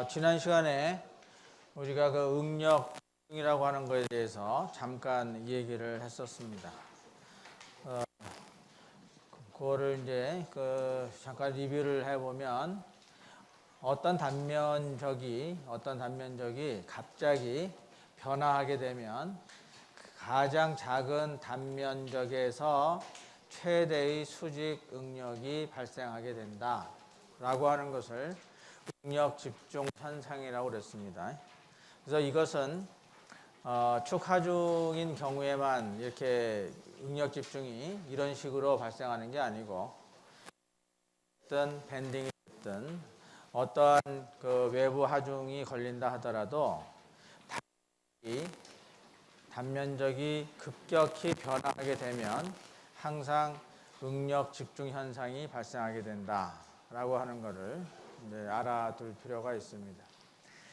지난 시간에 우리가 그 응력이라고 하는 것에 대해서 잠깐 얘기를 했었습니다. 그거를 이제 잠깐 리뷰를 해보면 어떤 단면적이 갑자기 변화하게 되면 가장 작은 단면적에서 최대의 수직 응력이 발생하게 된다라고 하는 것을 응력 집중 현상이라고 그랬습니다. 그래서 이것은 축하중인 경우에만 이렇게 응력 집중이 이런 식으로 발생하는 게 아니고 어떤 밴딩이 됐든 어떠한 그 외부 하중이 걸린다 하더라도 단면적이 급격히 변화하게 되면 항상 응력 집중 현상이 발생하게 된다라고 하는 것을 이제 알아둘 필요가 있습니다.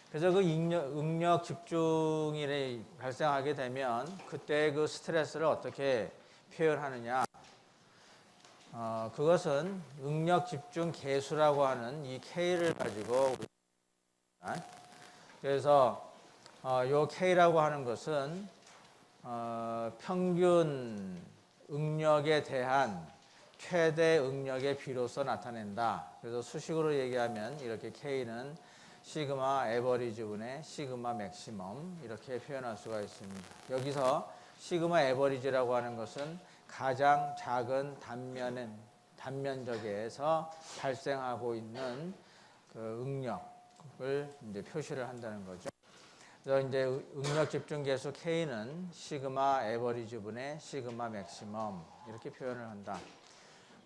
그래서 그 응력 집중이 발생하게 되면 그때 그 스트레스를 어떻게 표현하느냐? 그것은 응력 집중 계수라고 하는 이 K를 가지고 그래서 요 K라고 하는 것은 평균 응력에 대한 최대 응력의 비로서 나타낸다. 그래서 수식으로 얘기하면 이렇게 K는 시그마 에버리지 분의 시그마 맥시멈 이렇게 표현할 수가 있습니다. 여기서 시그마 에버리지라고 하는 것은 가장 작은 단면적에서 발생하고 있는 그 응력을 이제 표시를 한다는 거죠. 그래서 이제 응력 집중 계수 K는 시그마 에버리지 분의 시그마 맥시멈 이렇게 표현을 한다.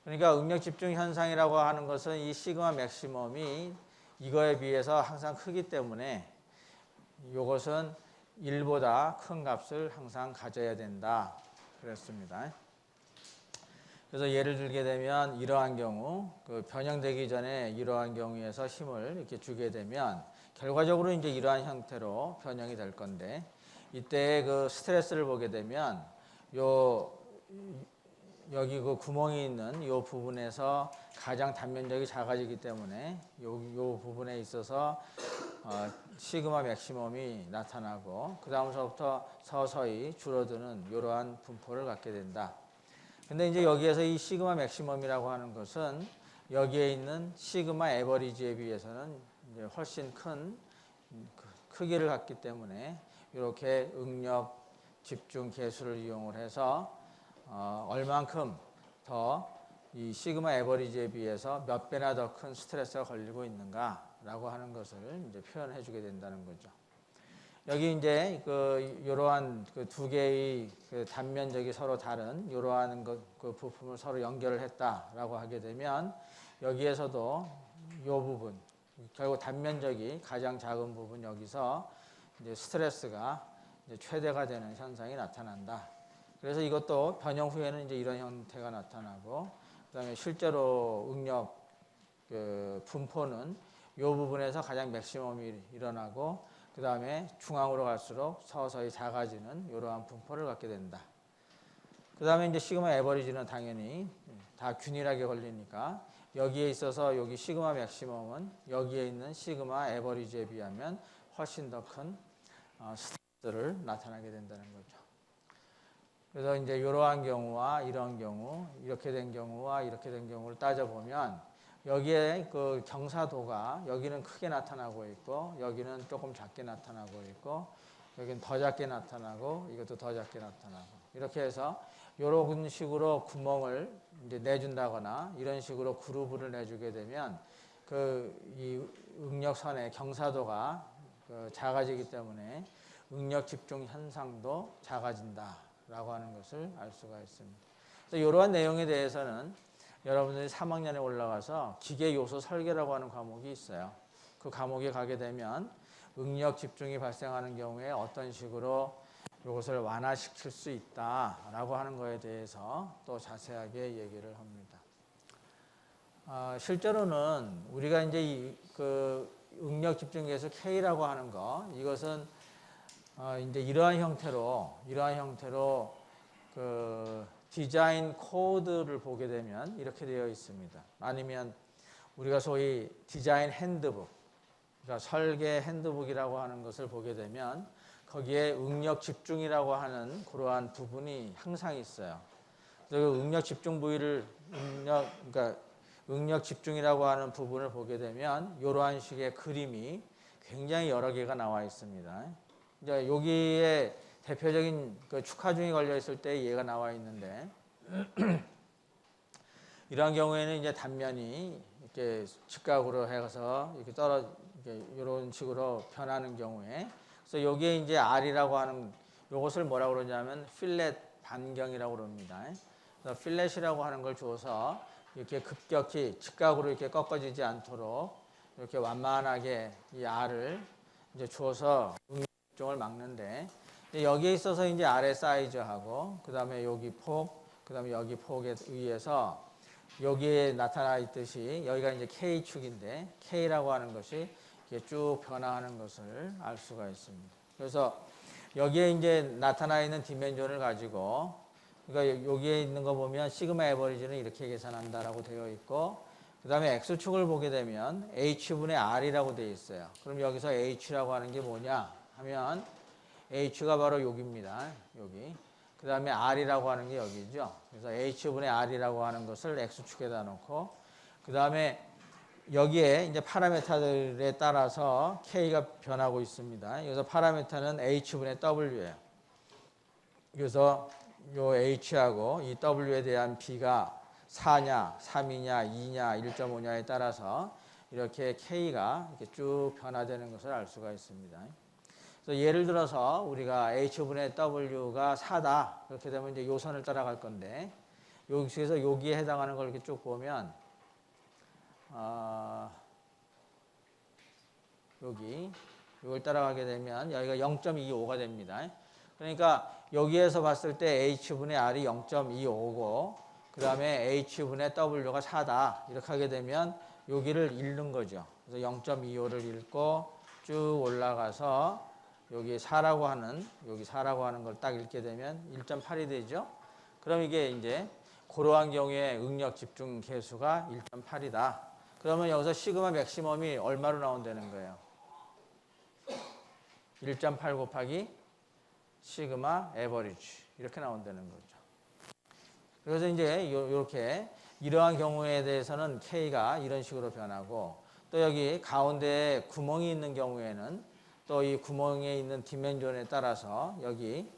그러니까 응력 집중 현상이라고 하는 것은 이 시그마 맥시멈이 이거에 비해서 항상 크기 때문에 이것은 1보다 큰 값을 항상 가져야 된다 그랬습니다. 그래서 예를 들게 되면 이러한 경우 그 변형되기 전에 이러한 경우에서 힘을 이렇게 주게 되면 결과적으로 이제 이러한 형태로 변형이 될 건데 이때 그 스트레스를 보게 되면 여기 그 구멍이 있는 이 부분에서 가장 단면적이 작아지기 때문에 요 부분에 있어서 시그마 맥시멈이 나타나고 그 다음서부터 서서히 줄어드는 이러한 분포를 갖게 된다. 근데 이제 여기에서 이 시그마 맥시멈이라고 하는 것은 여기에 있는 시그마 에버리지에 비해서는 이제 훨씬 큰 크기를 갖기 때문에 이렇게 응력 집중 계수를 이용을 해서 얼만큼 더 이 시그마 에버리지에 비해서 몇 배나 더 큰 스트레스가 걸리고 있는가라고 하는 것을 이제 표현해 주게 된다는 거죠. 여기 이제 이러한 그 두 개의 그 단면적이 서로 다른 이러한 그 부품을 서로 연결을 했다라고 하게 되면 여기에서도 이 부분 결국 단면적이 가장 작은 부분 여기서 이제 스트레스가 이제 최대가 되는 현상이 나타난다. 그래서 이것도 변형 후에는 이제 이런 형태가 나타나고 그다음에 실제로 응력 그 분포는 이 부분에서 가장 맥시멈이 일어나고 그 다음에 중앙으로 갈수록 서서히 작아지는 이러한 분포를 갖게 된다. 그 다음에 이제 시그마 에버리지는 당연히 다 균일하게 걸리니까 여기에 있어서 여기 시그마 맥시멈은 여기에 있는 시그마 에버리지에 비하면 훨씬 더 큰 스트레스를 나타나게 된다는 거죠. 그래서 이제 이러한 경우와 이런 경우, 이렇게 된 경우와 이렇게 된 경우를 따져보면 여기에 그 경사도가 여기는 크게 나타나고 있고 여기는 조금 작게 나타나고 있고 여기는 더 작게 나타나고 이것도 더 작게 나타나고 이렇게 해서 이런 식으로 구멍을 이제 내준다거나 이런 식으로 그루브를 내주게 되면 이 응력선의 경사도가 작아지기 때문에 응력 집중 현상도 작아진다라고 하는 것을 알 수가 있습니다. 그래서 이러한 내용에 대해서는 여러분들이 3학년에 올라가서 기계 요소 설계라고 하는 과목이 있어요. 그 과목에 가게 되면 응력 집중이 발생하는 경우에 어떤 식으로 이것을 완화시킬 수 있다라고 하는 것에 대해서 또 자세하게 얘기를 합니다. 실제로는 우리가 이제 그 응력 집중 계수 K라고 하는 거 이것은 이제 이러한 형태로 그 디자인 코드를 보게 되면 이렇게 되어 있습니다. 아니면 우리가 소위 디자인 핸드북 그러니까 설계 핸드북이라고 하는 것을 보게 되면 거기에 응력 집중이라고 하는 그러한 부분이 항상 있어요. 그래서 그 응력 집중 부위를 그러니까 응력 집중이라고 하는 부분을 보게 되면 이러한 식의 그림이 굉장히 여러 개가 나와 있습니다. 이제 여기에 대표적인 그 축하중이 걸려 있을 때 얘가 나와 있는데 이러한 경우에는 이제 단면이 이렇게 직각으로 해서 이렇게 이런 식으로 변하는 경우에 그래서 여기에 이제 R이라고 하는 이것을 뭐라고 그러냐면 필렛 반경이라고 그럽니다. 그래서 필렛이라고 하는 걸 줘서 이렇게 급격히 직각으로 이렇게 꺾어지지 않도록 이렇게 완만하게 이 R을 이제 줘서 응용을 막는데 여기에 있어서 이제 아래 사이즈하고 그 다음에 여기 폭, 그 다음에 여기 폭에 의해서 여기에 나타나 있듯이 여기가 이제 K축인데 K라고 하는 것이 이렇게 쭉 변화하는 것을 알 수가 있습니다. 그래서 여기에 이제 나타나 있는 디멘전을 가지고 그러니까 여기에 있는 거 보면 시그마 에버리지는 이렇게 계산한다라고 되어 있고 그 다음에 X축을 보게 되면 H분의 R이라고 되어 있어요. 그럼 여기서 H라고 하는 게 뭐냐 하면 H가 바로 여기입니다. 여기. 그 다음에 R이라고 하는 게 여기죠. 그래서 H분의 R이라고 하는 것을 X축에다 놓고 그 다음에 여기에 이제 파라메타들에 따라서 K가 변하고 있습니다. 그래서 파라메타는 H분의 W예요. 그래서 요 H하고 이 W에 대한 B가 4냐, 3이냐, 2냐, 1.5냐에 따라서 이렇게 K가 이렇게 쭉 변화되는 것을 알 수가 있습니다. 그래서 예를 들어서 우리가 H분의 W가 4다. 그렇게 되면 이제 요 선을 따라갈 건데 여기서 여기에 해당하는 걸 이렇게 쭉 보면 여기 이걸 따라가게 되면 여기가 0.25가 됩니다. 그러니까 여기에서 봤을 때 H분의 R이 0.25고 그 다음에 H분의 W가 4다. 이렇게 하게 되면 여기를 잃는 거죠. 그래서 0.25를 잃고 쭉 올라가서 여기 4라고 하는 걸 딱 읽게 되면 1.8이 되죠. 그럼 이게 이제 그러한 경우에 응력 집중 계수가 1.8이다. 그러면 여기서 시그마 맥시멈이 얼마로 나온다는 거예요? 1.8 곱하기 시그마 에버리지 이렇게 나온다는 거죠. 그래서 이제 이렇게 이러한 경우에 대해서는 K가 이런 식으로 변하고 또 여기 가운데에 구멍이 있는 경우에는 또 이 구멍에 있는 디멘전에 따라서 여기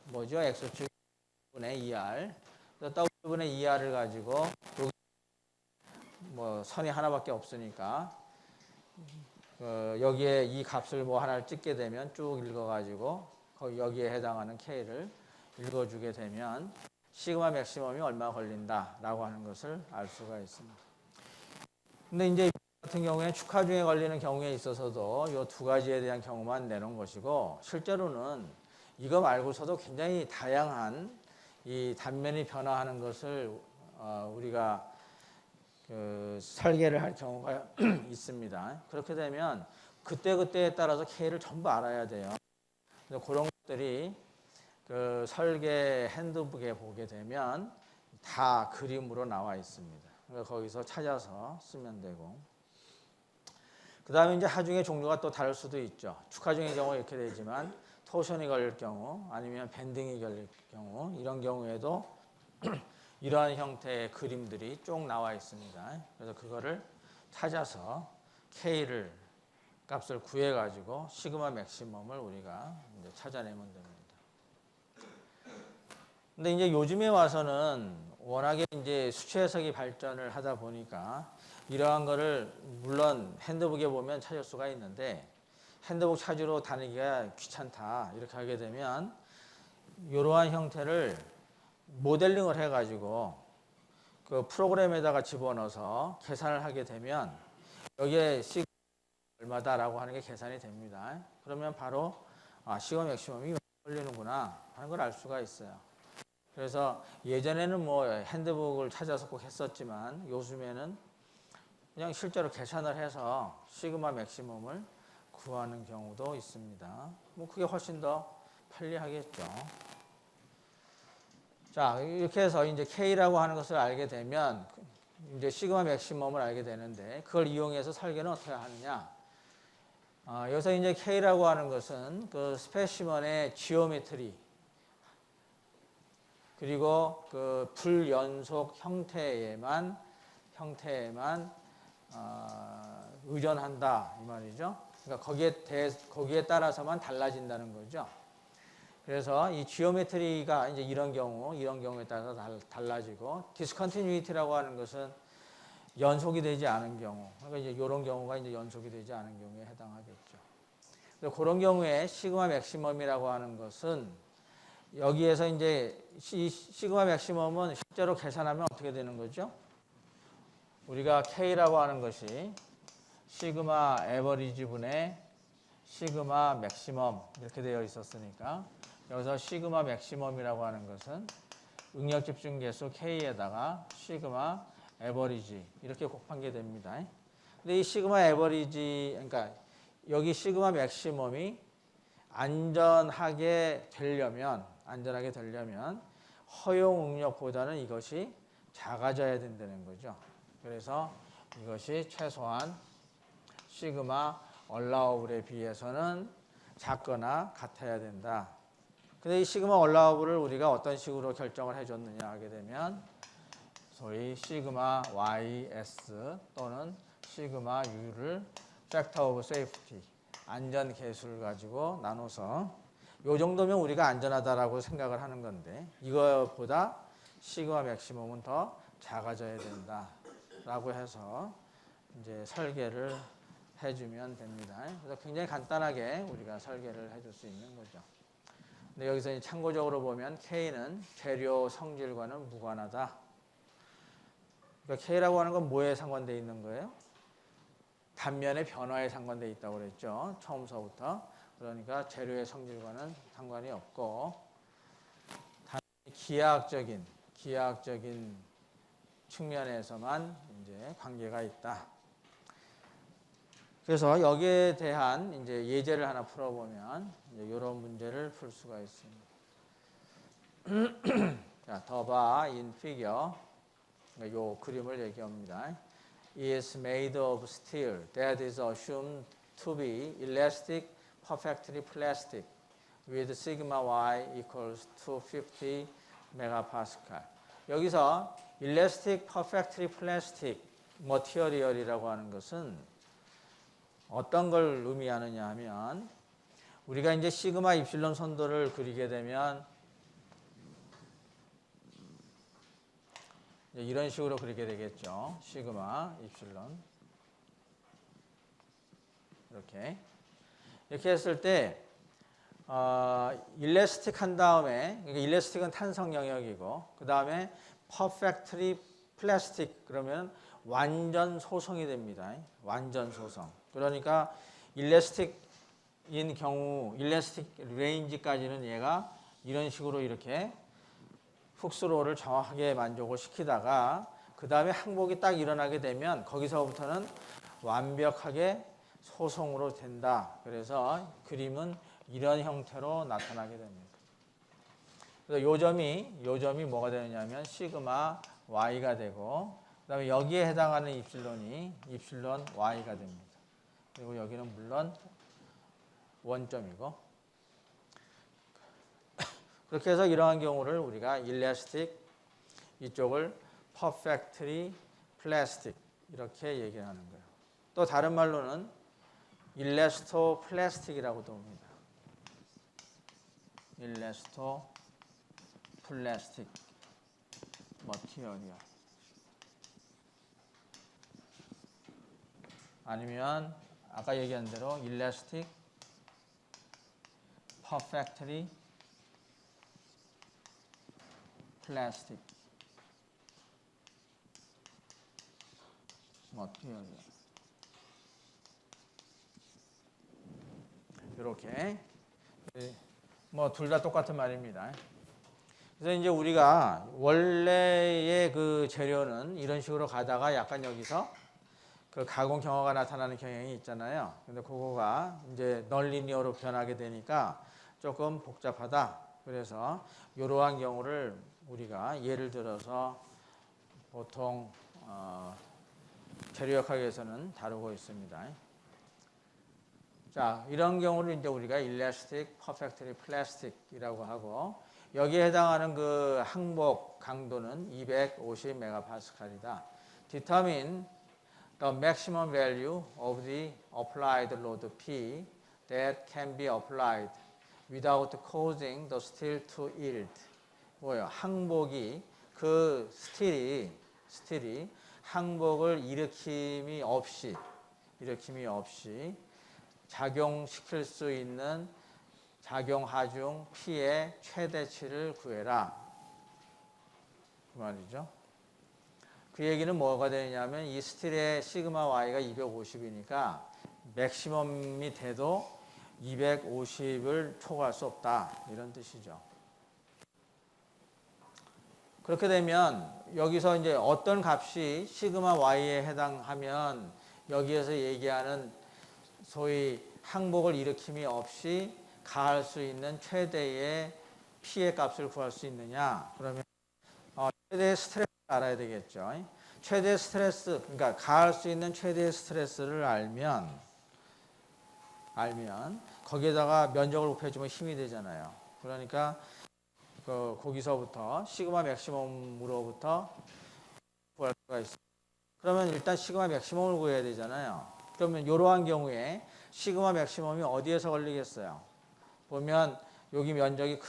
뭐죠? X축 분의 2R W분의 2R을 가지고 여기 뭐 선이 하나밖에 없으니까 여기에 이 값을 뭐 하나를 찍게 되면 쭉 읽어가지고 여기에 해당하는 K를 읽어주게 되면 시그마 맥시멈이 얼마 걸린다라고 하는 것을 알 수가 있습니다. 근데 이제 같은 경우에 축하 중에 걸리는 경우에 있어서도 이 두 가지에 대한 경우만 내놓은 것이고 실제로는 이거 말고서도 굉장히 다양한 이 단면이 변화하는 것을 우리가 설계를 할 경우가 있습니다. 그렇게 되면 그때그때에 따라서 K를 전부 알아야 돼요. 그래서 그런 것들이 그 설계 핸드북에 보게 되면 다 그림으로 나와 있습니다. 그래서 거기서 찾아서 쓰면 되고 그 다음에 이제 하중의 종류가 또 다를 수도 있죠. 축하중의 경우 이렇게 되지만 토션이 걸릴 경우 아니면 밴딩이 걸릴 경우 이런 경우에도 이러한 형태의 그림들이 쭉 나와 있습니다. 그래서 그거를 찾아서 K를 값을 구해 가지고 시그마 맥시멈을 우리가 이제 찾아내면 됩니다. 근데 이제 요즘에 와서는 워낙에 이제 수치 해석이 발전을 하다 보니까 이러한 거를 물론 핸드북에 보면 찾을 수가 있는데 핸드북 찾으러 다니기가 귀찮다 이렇게 하게 되면 이러한 형태를 모델링을 해가지고 그 프로그램에다가 집어넣어서 계산을 하게 되면 여기에 시그마 얼마다라고 하는 게 계산이 됩니다. 그러면 바로 시그마 맥시멈이 걸리는구나 하는 걸 알 수가 있어요. 그래서 예전에는 뭐 핸드북을 찾아서 꼭 했었지만 요즘에는 그냥 실제로 계산을 해서 시그마 맥시멈을 구하는 경우도 있습니다. 뭐 그게 훨씬 더 편리하겠죠. 자, 이렇게 해서 이제 K라고 하는 것을 알게 되면 이제 시그마 맥시멈을 알게 되는데 그걸 이용해서 설계는 어떻게 하느냐? 여기서 이제 K라고 하는 것은 그 스페시먼의 지오메트리 그리고 그 불연속 형태에만 의존한다 이 말이죠. 그러니까 거기에 따라서만 달라진다는 거죠. 그래서 이 지오메트리가 이제 이런 경우에 따라서 달라지고 디스컨티뉴이티라고 하는 것은 연속이 되지 않은 경우, 그러니까 이제 이런 경우가 이제 연속이 되지 않은 경우에 해당하겠죠. 그래서 그런 경우에 시그마 맥시멈이라고 하는 것은 여기에서 이제 시그마 맥시멈은 실제로 계산하면 어떻게 되는 거죠? 우리가 K라고 하는 것이 시그마 에버리지 분의 시그마 맥시멈 이렇게 되어 있었으니까 여기서 시그마 맥시멈이라고 하는 것은 응력 집중 계수 K에다가 시그마 에버리지 이렇게 곱한 게 됩니다. 근데 이 시그마 에버리지 그러니까 여기 시그마 맥시멈이 안전하게 되려면 허용 응력보다는 이것이 작아져야 된다는 거죠. 그래서 이것이 최소한 시그마 얼라우블에 비해서는 작거나 같아야 된다. 근데 이 시그마 얼라우블을 우리가 어떤 식으로 결정을 해줬느냐 하게 되면 소위 시그마 YS 또는 시그마 U를 팩터 오브 세이프티 안전 계수를 가지고 나눠서 요 정도면 우리가 안전하다라고 생각을 하는 건데 이거보다 시그마 맥시멈은 더 작아져야 된다라고 해서 이제 설계를 해주면 됩니다. 그래서 굉장히 간단하게 우리가 설계를 해줄 수 있는 거죠. 근데 여기서 참고적으로 보면 K는 재료 성질과는 무관하다. 그러니까 K라고 하는 건 뭐에 상관되어 있는 거예요? 단면의 변화에 상관되어 있다고 그랬죠. 처음서부터. 그러니까 재료의 성질과는 상관이 없고 기하학적인 측면에서만 이제 관계가 있다. 그래서 여기에 대한 이제 예제를 하나 풀어보면 이제 이런 문제를 풀 수가 있습니다. 자, 더봐 in figure 요 그림을 얘기합니다. is made of steel that is assumed to be elastic, perfectly plastic with sigma y equals 250 megapascal. 여기서 elastic, perfectly plastic material이라고 하는 것은 어떤 걸 의미하느냐 하면 우리가 이제 시그마 입실론 선도를 그리게 되면 이런 식으로 그리게 되겠죠. 시그마 입실론 이렇게 했을 때 일레스틱 한 다음에 그러니까 일레스틱은 탄성 영역이고 그 다음에 perfectly plastic 그러면 완전 소성이 됩니다. 완전 소성. 그러니까 일레스틱인 경우 일레스틱 레인지까지는 얘가 이런 식으로 이렇게 훅스로를 정확하게 만족을 시키다가 그 다음에 항복이 딱 일어나게 되면 거기서부터는 완벽하게 소성으로 된다. 그래서 그림은 이런 형태로 나타나게 됩니다. 그래서 요점이 뭐가 되느냐면 시그마 y가 되고 그 다음에 여기에 해당하는 입실론이 입실론 y가 됩니다. 그리고 여기는 물론 원점이고 그렇게 해서 이러한 경우를 우리가 일레스틱 이쪽을 perfectly plastic 이렇게 얘기하는 거예요. 또 다른 말로는 일레스토 플라스틱이라고도 합니다. 일레스토 플라스틱 머티리얼 아니면 아까 얘기한 대로 일레스틱 perfectly plastic material 이렇게 뭐 둘 다 똑같은 말입니다. 그래서 이제 우리가 원래의 그 재료는 이런 식으로 가다가 약간 여기서 그 가공 경화가 나타나는 경향이 있잖아요. 근데 그거가 이제 널리니어로 변하게 되니까 조금 복잡하다. 그래서 이러한 경우를 우리가 예를 들어서 보통 재료역학에서는 다루고 있습니다. 자, 이런 경우를 이제 우리가 elastic, perfectly plastic이라고 하고 여기에 해당하는 그 항복 강도는 250 메가파스칼이다. Determine the maximum value of the applied load P that can be applied without causing the steel to yield. 뭐예요? 항복이 그 스틸이 항복을 일으킴이 없이 작용시킬 수 있는 작용하중 P의 최대치를 구해라. 그 말이죠. 그 얘기는 뭐가 되냐면 이 스틸의 시그마 Y가 250이니까 맥시멈이 돼도 250을 초과할 수 없다. 이런 뜻이죠. 그렇게 되면 여기서 이제 어떤 값이 시그마 Y에 해당하면 여기에서 얘기하는 소위 항복을 일으킴이 없이 가할 수 있는 최대의 P의 값을 구할 수 있느냐? 그러면 최대의 스트레스를 알아야 되겠죠. 최대 스트레스, 그러니까 가할 수 있는 최대의 스트레스를 알면 거기에다가 면적을 곱해주면 힘이 되잖아요. 그러니까 거기서부터 시그마 맥시멈으로부터 구할 수가 있어요. 그러면 일단 시그마 맥시멈을 구해야 되잖아요. 그러면 이러한 경우에 시그마 맥시멈이 어디에서 걸리겠어요? 보면 여기 면적이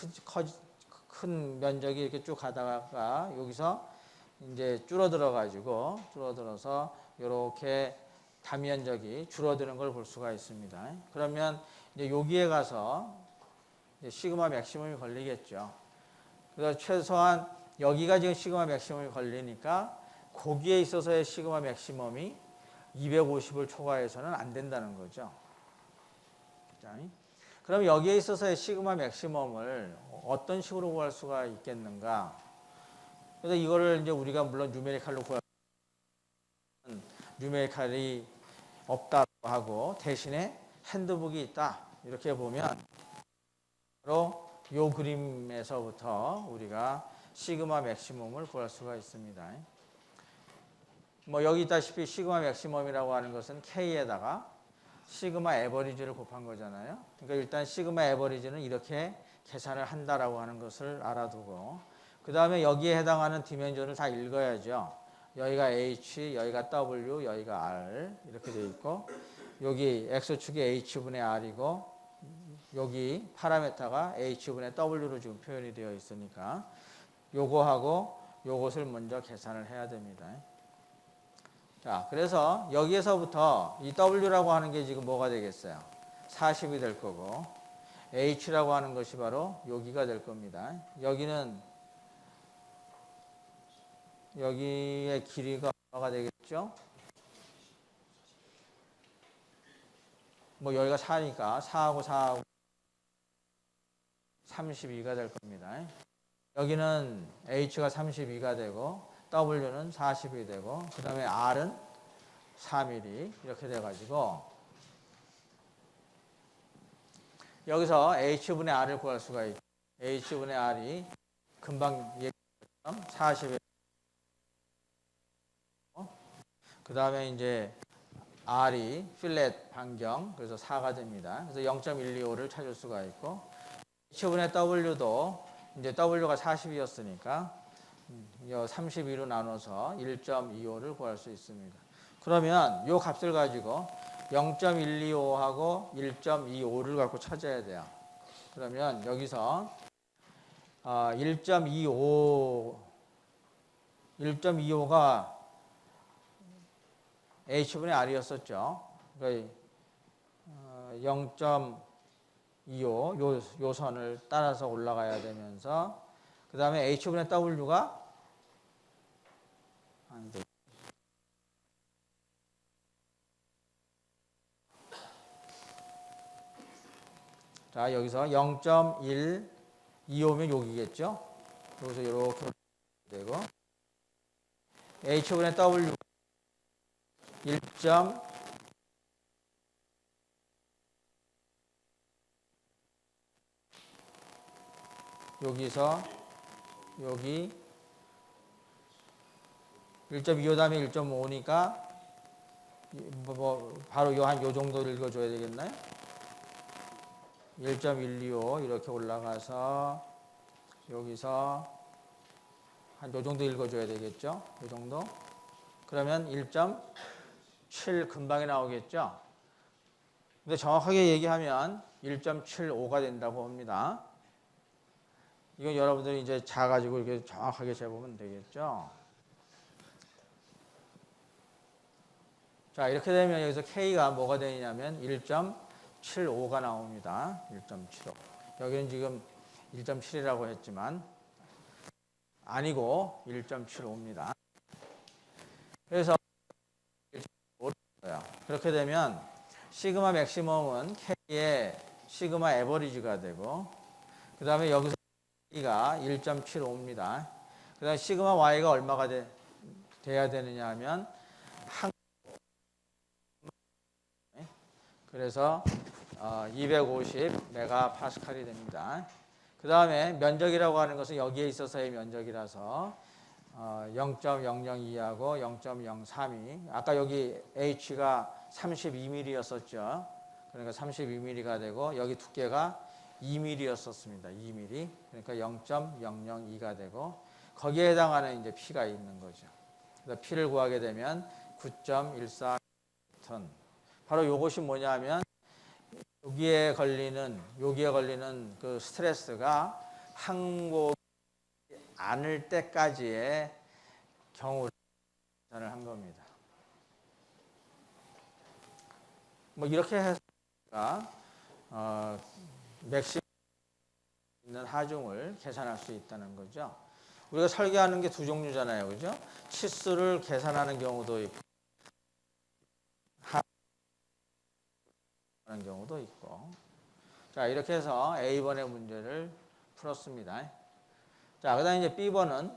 큰 면적이 이렇게 쭉 가다가 여기서 이제 줄어들어서 이렇게 다면적이 줄어드는 걸 볼 수가 있습니다. 그러면 이제 여기에 가서 이제 시그마 맥시멈이 걸리겠죠. 그래서 최소한 여기가 지금 시그마 맥시멈이 걸리니까 거기에 있어서의 시그마 맥시멈이 250을 초과해서는 안 된다는 거죠. 그럼 여기에 있어서의 시그마 맥시멈을 어떤 식으로 구할 수가 있겠는가? 그래서 이거를 이제 우리가 물론 뉴메리칼로 구할 뉴메리칼이 없다고 하고 대신에 핸드북이 있다. 이렇게 보면 바로 이 그림에서부터 우리가 시그마 맥시멈을 구할 수가 있습니다. 뭐 여기 있다시피 시그마 맥시멈이라고 하는 것은 K에다가 시그마 에버리지를 곱한 거잖아요. 그러니까 일단 시그마 에버리지는 이렇게 계산을 한다라고 하는 것을 알아두고 그 다음에 여기에 해당하는 디멘전을 다 읽어야죠. 여기가 H, 여기가 W, 여기가 R 이렇게 되어 있고 여기 X축이 H분의 R이고 여기 파라메타가 H분의 W로 지금 표현이 되어 있으니까 요거하고 요것을 먼저 계산을 해야 됩니다. 자, 그래서 여기에서부터 이 W라고 하는 게 지금 뭐가 되겠어요? 40이 될 거고 H라고 하는 것이 바로 여기가 될 겁니다. 여기의 길이가 얼마가 되겠죠? 뭐 여기가 4니까 4하고 32가 될 겁니다. 여기는 H가 32가 되고 W는 40이 되고 그 다음에 R은 3mm 이렇게 돼가지고 여기서 H분의 R을 구할 수가 있죠. H분의 R이 금방 얘기했던 40에 그 다음에 이제 R이 필렛 반경 그래서 4가 됩니다. 그래서 0.125를 찾을 수가 있고 H분의 W도 이제 W가 40이었으니까 32로 나눠서 1.25를 구할 수 있습니다. 그러면 이 값을 가지고 0.125하고 1.25를 갖고 찾아야 돼요. 그러면 여기서 1.25가 H분의 R이었었죠. 그러니까 0.25 요 선을 따라서 올라가야 되면서 그 다음에 H분의 W가 자 여기서 0.125면 여기겠죠. 여기서 이렇게 되고 H분의 W 1. 여기서 여기 1.25 다음에 1.5니까 바로 요 정도 읽어줘야 되겠나요? 1.125 이렇게 올라가서 여기서 한 요 정도 읽어줘야 되겠죠? 요 정도? 그러면 1.7 금방에 나오겠죠? 근데 정확하게 얘기하면 1.75가 된다고 봅니다. 이건 여러분들이 이제 자가지고 이렇게 정확하게 재보면 되겠죠? 자, 이렇게 되면 여기서 K가 뭐가 되냐면 1.75가 나옵니다. 1.75. 여기는 지금 1.7이라고 했지만 아니고 1.75입니다. 그래서 1.5요. 그렇게 되면 시그마 맥시멈은 K의 시그마 에버리지가 되고 그 다음에 여기서 K가 1.75입니다. 그 다음에 시그마 Y가 얼마가 돼야 되느냐 하면 그래서 250 메가파스칼이 됩니다. 그 다음에 면적이라고 하는 것은 여기에 있어서의 면적이라서 0.002하고 0.032 아까 여기 H가 32mm였었죠. 그러니까 32mm가 되고 여기 두께가 2mm였었습니다. 2mm. 그러니까 0.002가 되고 거기에 해당하는 이제 P가 있는 거죠. 그래서 P를 구하게 되면 9.14톤. 바로 이것이 뭐냐면 여기에 걸리는 그 스트레스가 항복이 않을 때까지의 경우를 계산을 한 겁니다. 뭐 이렇게 해서 맥시멈 있는 하중을 계산할 수 있다는 거죠. 우리가 설계하는 게 두 종류잖아요, 그죠? 치수를 계산하는 경우도 있고 하는 경우도 있고. 자, 이렇게 해서 A번의 문제를 풀었습니다. 자, 그다음에 이제 B번은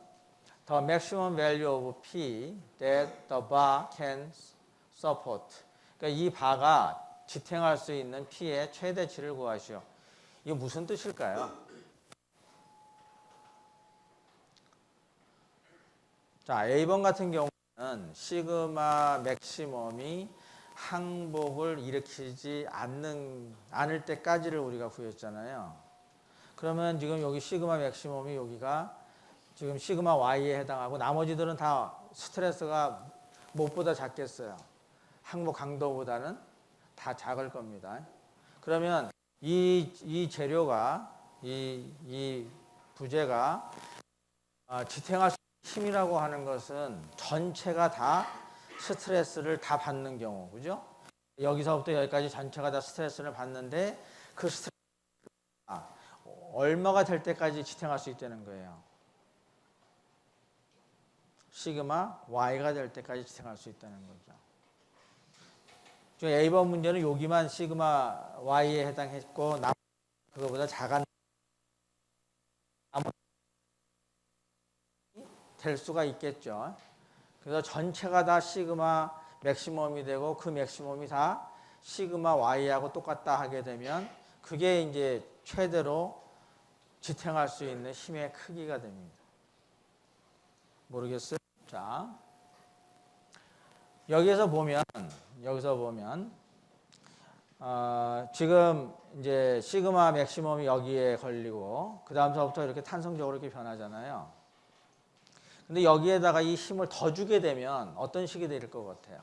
the maximum value of P that the bar can support. 그러니까 이 바가 지탱할 수 있는 P의 최대치를 구하시오. 이게 무슨 뜻일까요? 자, A번 같은 경우는 시그마 맥시멈이 항복을 일으키지 않을 때까지를 우리가 구했잖아요. 그러면 지금 여기 시그마 맥시멈이 여기가 지금 시그마 Y에 해당하고 나머지들은 다 스트레스가 무엇보다 작겠어요. 항복 강도보다는 다 작을 겁니다. 그러면 이 재료가 이 부재가 지탱할 수 있는 힘이라고 하는 것은 전체가 다 스트레스를 다 받는 경우, 그죠? 여기서부터 여기까지 전체가 다 스트레스를 받는데 그 스트레스가 얼마가 될 때까지 지탱할 수 있다는 거예요. 시그마 Y가 될 때까지 지탱할 수 있다는 거죠. A번 문제는 여기만 시그마 Y에 해당했고 그거보다 작은 될 수가 있겠죠. 그래서 전체가 다 시그마 맥시멈이 되고 그 맥시멈이 다 시그마 Y하고 똑같다 하게 되면 그게 이제 최대로 지탱할 수 있는 힘의 크기가 됩니다. 모르겠어요? 자, 여기서 보면 지금 이제 시그마 맥시멈이 여기에 걸리고 그 다음서부터 이렇게 탄성적으로 이렇게 변하잖아요. 근데 여기에다가 이 힘을 더 주게 되면 어떤 식이 될 것 같아요?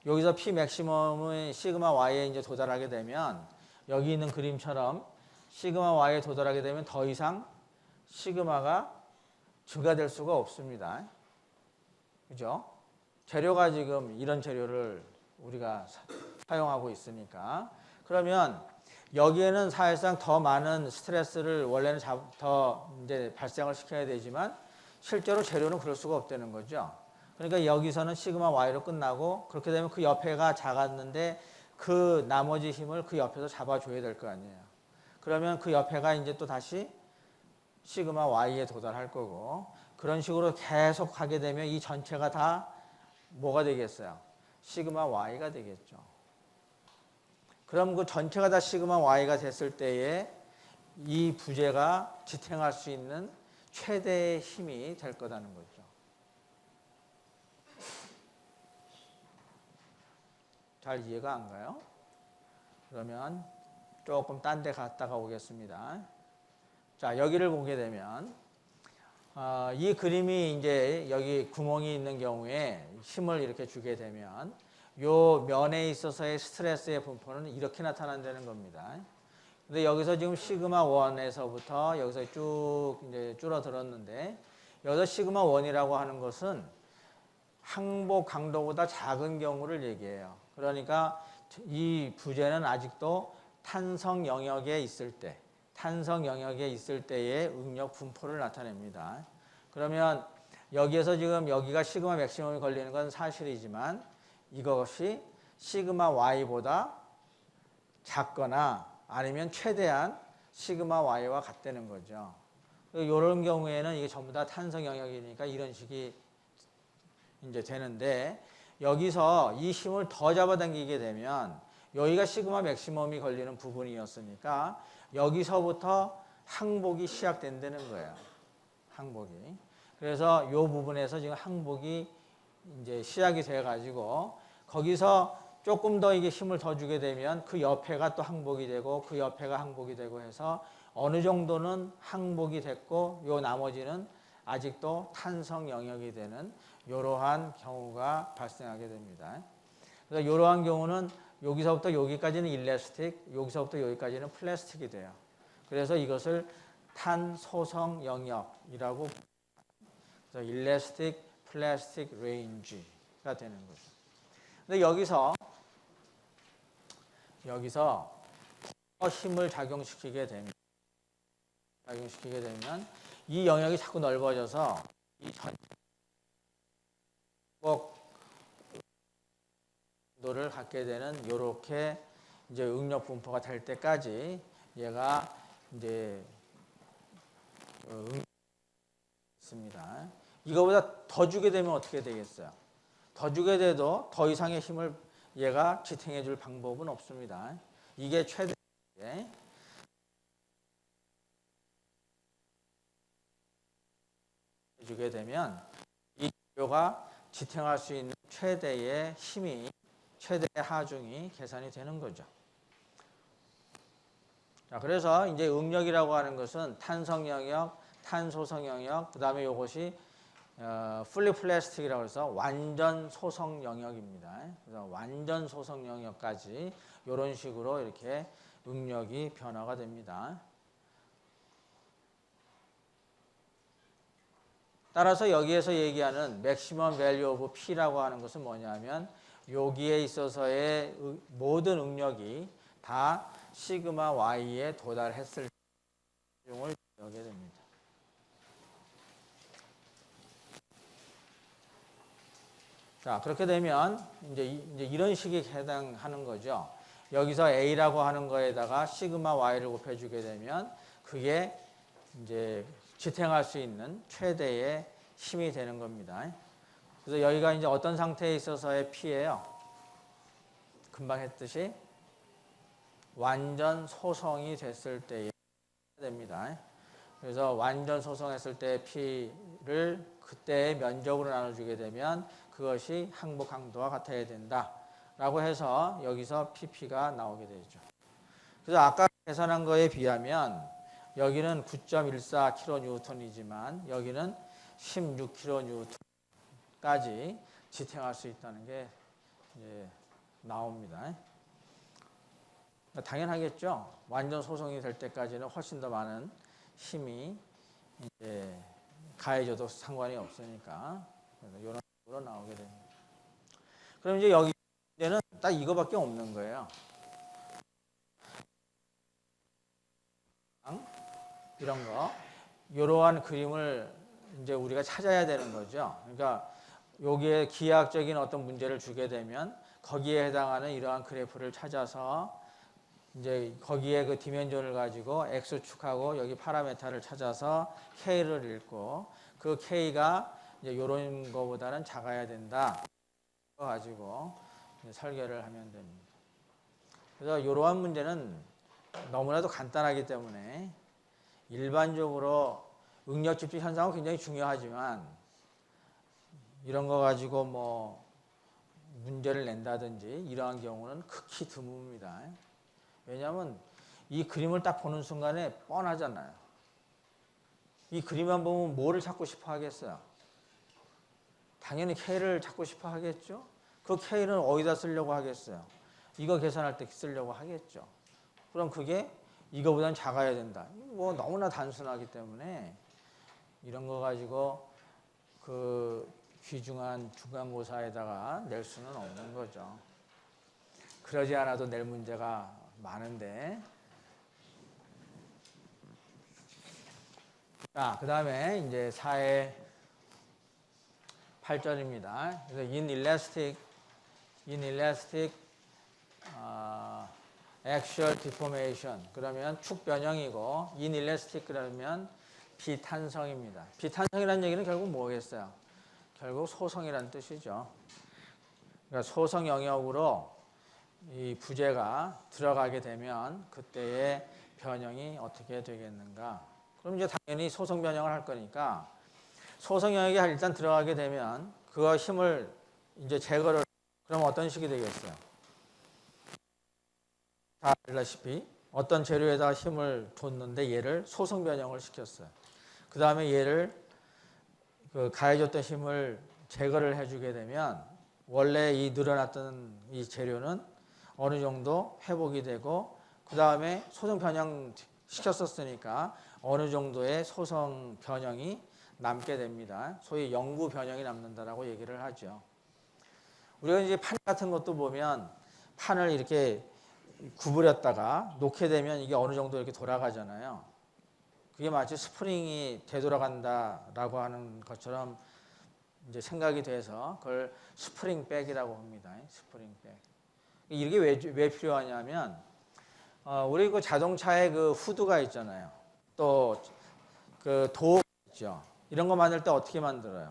여기서 P 맥시멈은 시그마 Y에 이제 도달하게 되면 여기 있는 그림처럼 시그마 Y에 도달하게 되면 더 이상 시그마가 증가될 수가 없습니다. 그죠? 재료가 지금 이런 재료를 우리가 사용하고 있으니까. 그러면 여기에는 사실상 더 많은 스트레스를 원래는 더 이제 발생을 시켜야 되지만 실제로 재료는 그럴 수가 없다는 거죠. 그러니까 여기서는 시그마 Y로 끝나고 그렇게 되면 그 옆에가 작았는데 그 나머지 힘을 그 옆에서 잡아줘야 될 거 아니에요. 그러면 그 옆에가 이제 또 다시 시그마 Y에 도달할 거고 그런 식으로 계속 하게 되면 이 전체가 다 뭐가 되겠어요? 시그마 Y가 되겠죠. 그럼 그 전체가 다 시그마 Y가 됐을 때에 이 부재가 지탱할 수 있는 최대의 힘이 될 거라는 거죠. 잘 이해가 안 가요? 그러면 조금 딴 데 갔다가 오겠습니다. 자, 여기를 보게 되면 이 그림이 이제 여기 구멍이 있는 경우에 힘을 이렇게 주게 되면 요 면에 있어서의 스트레스의 분포는 이렇게 나타난다는 겁니다. 근데 여기서 지금 시그마 1에서부터 여기서 쭉 이제 줄어들었는데 여기서 시그마 1이라고 하는 것은 항복 강도보다 작은 경우를 얘기해요. 그러니까 이 부재는 아직도 탄성 영역에 있을 때, 탄성 영역에 있을 때의 응력 분포를 나타냅니다. 그러면 여기에서 지금 여기가 시그마 맥시멈이 걸리는 건 사실이지만 이것이 시그마 y보다 작거나 아니면 최대한 시그마 y와 같다는 거죠. 이런 경우에는 이게 전부 다 탄성 영역이니까 이런 식이 이제 되는데 여기서 이 힘을 더 잡아당기게 되면 여기가 시그마 맥시멈이 걸리는 부분이었으니까 여기서부터 항복이 시작된다는 거예요. 항복이. 그래서 이 부분에서 지금 항복이 이제 시작이 돼 가지고 거기서 조금 더 이게 힘을 더 주게 되면 그 옆에가 또 항복이 되고 그 옆에가 항복이 되고 해서 어느 정도는 항복이 됐고 요 나머지는 아직도 탄성 영역이 되는 이러한 경우가 발생하게 됩니다. 그래서 이러한 경우는 여기서부터 여기까지는 일레스틱, 여기서부터 여기까지는 플라스틱이 돼요. 그래서 이것을 탄소성 영역이라고 그래서 일레스틱 플라스틱 레인지가 되는 거죠. 근데 여기서 더 힘을 작용시키게 되면 이 영역이 자꾸 넓어져서 이 전복도를 갖게 되는 이렇게 이제 응력 분포가 될 때까지 얘가 이제 있습니다. 이거보다 더 주게 되면 어떻게 되겠어요? 더 주게 돼도 더 이상의 힘을 얘가 지탱해 줄 방법은 없습니다. 이게 최대 주게 되면 이 기교가 지탱할 수 있는 최대의 힘이 최대의 하중이 계산이 되는 거죠. 자, 그래서 이제 응력이라고 하는 것은 탄성 영역, 탄소성 영역, 그다음에 이것이 풀리 플라스틱이라고 해서 완전 소성 영역입니다. 그래서 완전 소성 영역까지 이런 식으로 이렇게 응력이 변화가 됩니다. 따라서 여기에서 얘기하는 maximum value of P라고 하는 것은 뭐냐면 여기에 있어서의 모든 응력이 다 시그마 Y에 도달했을 때 을 여기게 됩니다. 자, 그렇게 되면 이제 이런 식이 해당하는 거죠. 여기서 A라고 하는 거에다가 시그마 Y를 곱해주게 되면 그게 이제 지탱할 수 있는 최대의 힘이 되는 겁니다. 그래서 여기가 이제 어떤 상태에 있어서의 P예요. 금방 했듯이 완전 소성이 됐을 때에 됩니다. 그래서 완전 소성했을 때 P를 그때의 면적으로 나눠주게 되면 그것이 항복 강도와 같아야 된다라고 해서 여기서 PP가 나오게 되죠. 그래서 아까 계산한 거에 비하면 여기는 9.14kN이지만 여기는 16kN까지 지탱할 수 있다는 게 이제 나옵니다. 당연하겠죠. 완전 소성이 될 때까지는 훨씬 더 많은 힘이 이제 가해져도 상관이 없으니까 그래서 이런 식으로 나오게 됩니다. 그럼 이제 여기는 딱 이거밖에 없는 거예요. 이런 거, 이러한 그림을 이제 우리가 찾아야 되는 거죠. 그러니까 여기에 기하학적인 어떤 문제를 주게 되면 거기에 해당하는 이러한 그래프를 찾아서 이제 거기에 그 디멘전을 가지고 X축하고 여기 파라메타를 찾아서 K를 읽고 그 K가 이제 이런 거보다는 작아야 된다. 그거 가지고 설계를 하면 됩니다. 그래서 이러한 문제는 너무나도 간단하기 때문에 일반적으로 응력 집중 현상은 굉장히 중요하지만 이런 거 가지고 뭐 문제를 낸다든지 이러한 경우는 극히 드뭅니다. 왜냐하면 이 그림을 딱 보는 순간에 뻔하잖아요. 이 그림만 보면 뭐를 찾고 싶어 하겠어요? 당연히 K를 찾고 싶어 하겠죠. 그 K는 어디다 쓰려고 하겠어요? 이거 계산할 때 쓰려고 하겠죠. 그럼 그게 이거보다는 작아야 된다. 뭐 너무나 단순하기 때문에 이런 거 가지고 그 귀중한 중간고사에다가 낼 수는 없는 거죠. 그러지 않아도 낼 문제가 많은데. 자, 그 다음에 이제 4의 8절입니다. 그래서 in elastic axial deformation 그러면 축 변형이고 in elastic 그러면 비탄성입니다. 비탄성이라는 얘기는 결국 뭐겠어요? 결국 소성이라는 뜻이죠. 그러니까 소성 영역으로 이 부재가 들어가게 되면 그때의 변형이 어떻게 되겠는가? 그럼 이제 당연히 소성 변형을 할 거니까 소성 영역에 일단 들어가게 되면 그 힘을 이제 제거를 그러면 어떤 식이 되겠어요? 다 알다시피 어떤 재료에다가 힘을 줬는데 얘를 소성 변형을 시켰어요. 그 다음에 얘를 그 가해줬던 힘을 제거를 해주게 되면 원래 이 늘어났던 이 재료는 어느 정도 회복이 되고 그 다음에 소성 변형 시켰었으니까 어느 정도의 소성 변형이 남게 됩니다. 소위 영구 변형이 남는다라고 얘기를 하죠. 우리가 이제 판 같은 것도 보면 판을 이렇게 구부렸다가 놓게 되면 이게 어느 정도 이렇게 돌아가잖아요. 그게 마치 스프링이 되돌아간다라고 하는 것처럼 이제 생각이 돼서 그걸 스프링백이라고 합니다. 스프링백. 이게 왜 필요하냐면 우리 그 자동차에 그 후드가 있잖아요. 또 그 도어가 있죠. 이런 거 만들 때 어떻게 만들어요?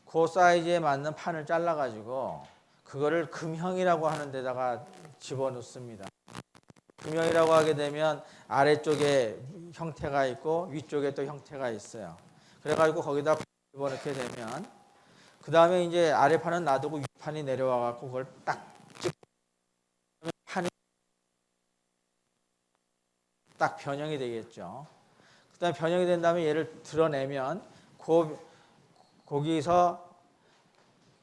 그 사이즈에 맞는 판을 잘라가지고 그거를 금형이라고 하는 데다가 집어넣습니다. 금형이라고 하게 되면 아래쪽에 형태가 있고 위쪽에 또 형태가 있어요. 그래가지고 거기다 집어넣게 되면 그 다음에 이제 아래판은 놔두고 위판이 내려와갖고 그걸 딱 찍으면 판이 딱 변형이 되겠죠. 그 다음에 변형이 된 다음에 얘를 드러내면 거기서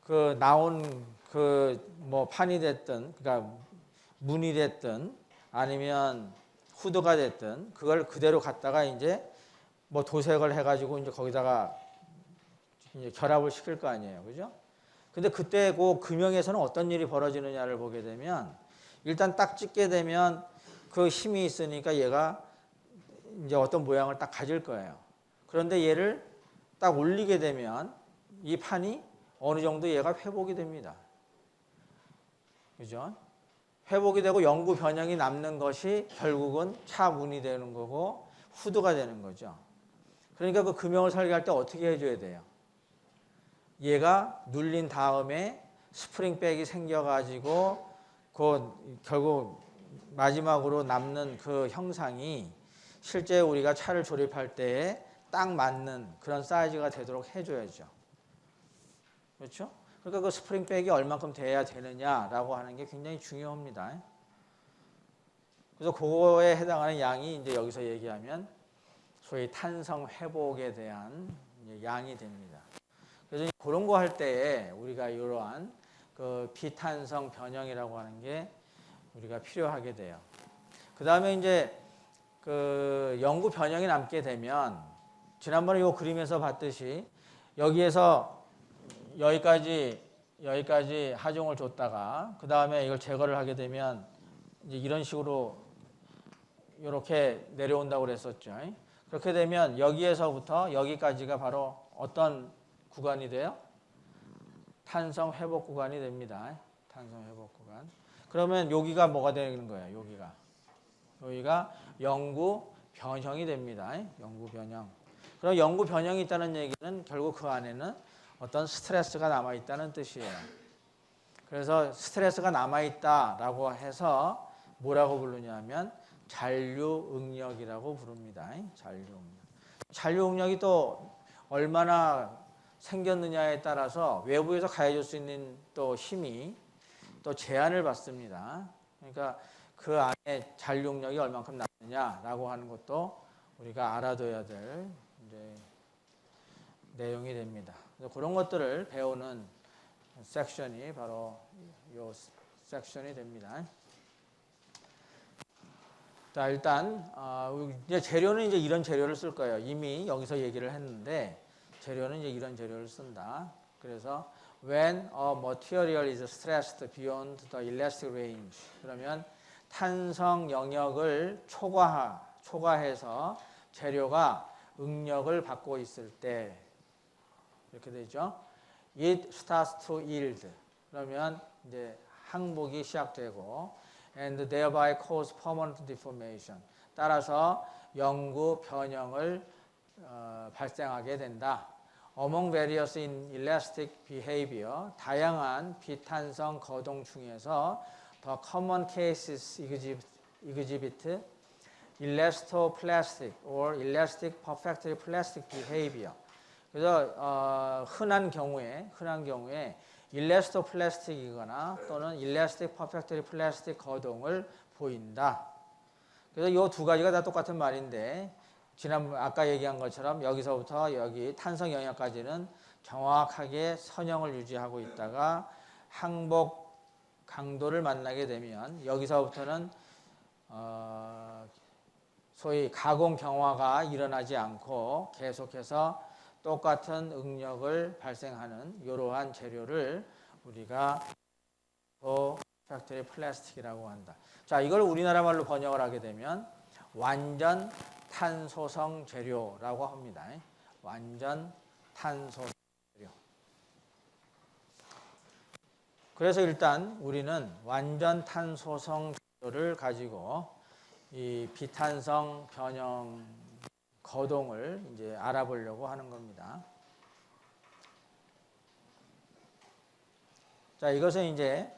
그 나온 그 뭐 판이 됐든 그러니까 문이 됐든 아니면 후드가 됐든 그걸 그대로 갖다가 이제 뭐 도색을 해가지고 이제 거기다가 이제 결합을 시킬 거 아니에요, 그죠? 근데 그때 그 금형에서는 어떤 일이 벌어지느냐를 보게 되면 일단 딱 찍게 되면 그 힘이 있으니까 얘가 이제 어떤 모양을 딱 가질 거예요. 그런데 얘를 딱 올리게 되면 이 판이 어느 정도 얘가 회복이 됩니다. 그죠? 회복이 되고 영구 변형이 남는 것이 결국은 차문이 되는 거고 후드가 되는 거죠. 그러니까 그 금형을 설계할 때 어떻게 해줘야 돼요? 얘가 눌린 다음에 스프링백이 생겨가지고 그 결국 마지막으로 남는 그 형상이 실제 우리가 차를 조립할 때에 딱 맞는 그런 사이즈가 되도록 해줘야죠. 그렇죠? 그러니까 그 스프링백이 얼만큼 돼야 되느냐라고 하는 게 굉장히 중요합니다. 그래서 그거에 해당하는 양이 이제 여기서 얘기하면 소위 탄성 회복에 대한 양이 됩니다. 그래서 그런 거 할 때에 우리가 이러한 그 비탄성 변형이라고 하는 게 우리가 필요하게 돼요. 그 다음에 이제 그 영구 변형이 남게 되면 지난번에 이 그림에서 봤듯이 여기에서 여기까지 하중을 줬다가 그 다음에 이걸 제거를 하게 되면 이제 이런 식으로 이렇게 내려온다고 그랬었죠. 그렇게 되면 여기에서부터 여기까지가 바로 어떤 구간이 돼요? 탄성 회복 구간이 됩니다. 탄성 회복 구간. 그러면 여기가 뭐가 되는 거예요? 여기가 영구 변형이 됩니다. 영구 변형. 그럼 영구 변형이 있다는 얘기는 결국 그 안에는 어떤 스트레스가 남아있다는 뜻이에요. 그래서 스트레스가 남아있다라고 해서 뭐라고 부르냐면 잔류응력이라고 부릅니다. 잔류응력. 잔류응력이 또 얼마나 생겼느냐에 따라서 외부에서 가해줄 수 있는 또 힘이 또 제한을 받습니다. 그러니까 그 안에 잔류력이 얼만큼 남느냐라고 하는 것도 우리가 알아둬야 될 이제 내용이 됩니다. 그래서 그런 것들을 배우는 섹션이 바로 이 섹션이 됩니다. 자, 일단 이제 재료는 이제 이런 재료를 쓸 거예요. 이미 여기서 얘기를 했는데 재료는 이제 이런 재료를 쓴다. 그래서 when a material is stressed beyond the elastic range, 그러면 탄성 영역을 초과해서 재료가 응력을 받고 있을 때 이렇게 되죠. It starts to yield. 그러면 이제 항복이 시작되고 and thereby cause permanent deformation. 따라서 영구 변형을 발생하게 된다. Among various inelastic behavior, 다양한 비탄성 거동 중에서 the common cases exhibit elastoplastic or elastic perfectly plastic behavior. 그래서 흔한 경우에 일레스토플라스틱이거나 또는 일레스틱 퍼펙트리 플라스틱 거동을 보인다. 그래서 이 두 가지가 다 똑같은 말인데 아까 얘기한 것처럼 여기서부터 여기 탄성 영역까지는 정확하게 선형을 유지하고 있다가 항복 강도를 만나게 되면 여기서부터는 소위 가공 경화가 일어나지 않고 계속해서 똑같은 응력을 발생하는 이러한 재료를 우리가 팩토리 플라스틱이라고 한다. 자, 이걸 우리나라 말로 번역을 하게 되면 완전 탄소성 재료라고 합니다. 완전 탄소성 재료. 그래서 일단 우리는 완전 탄소성 재료를 가지고 이 비탄성 변형 거동을 이제 알아보려고 하는 겁니다. 자, 이것은 이제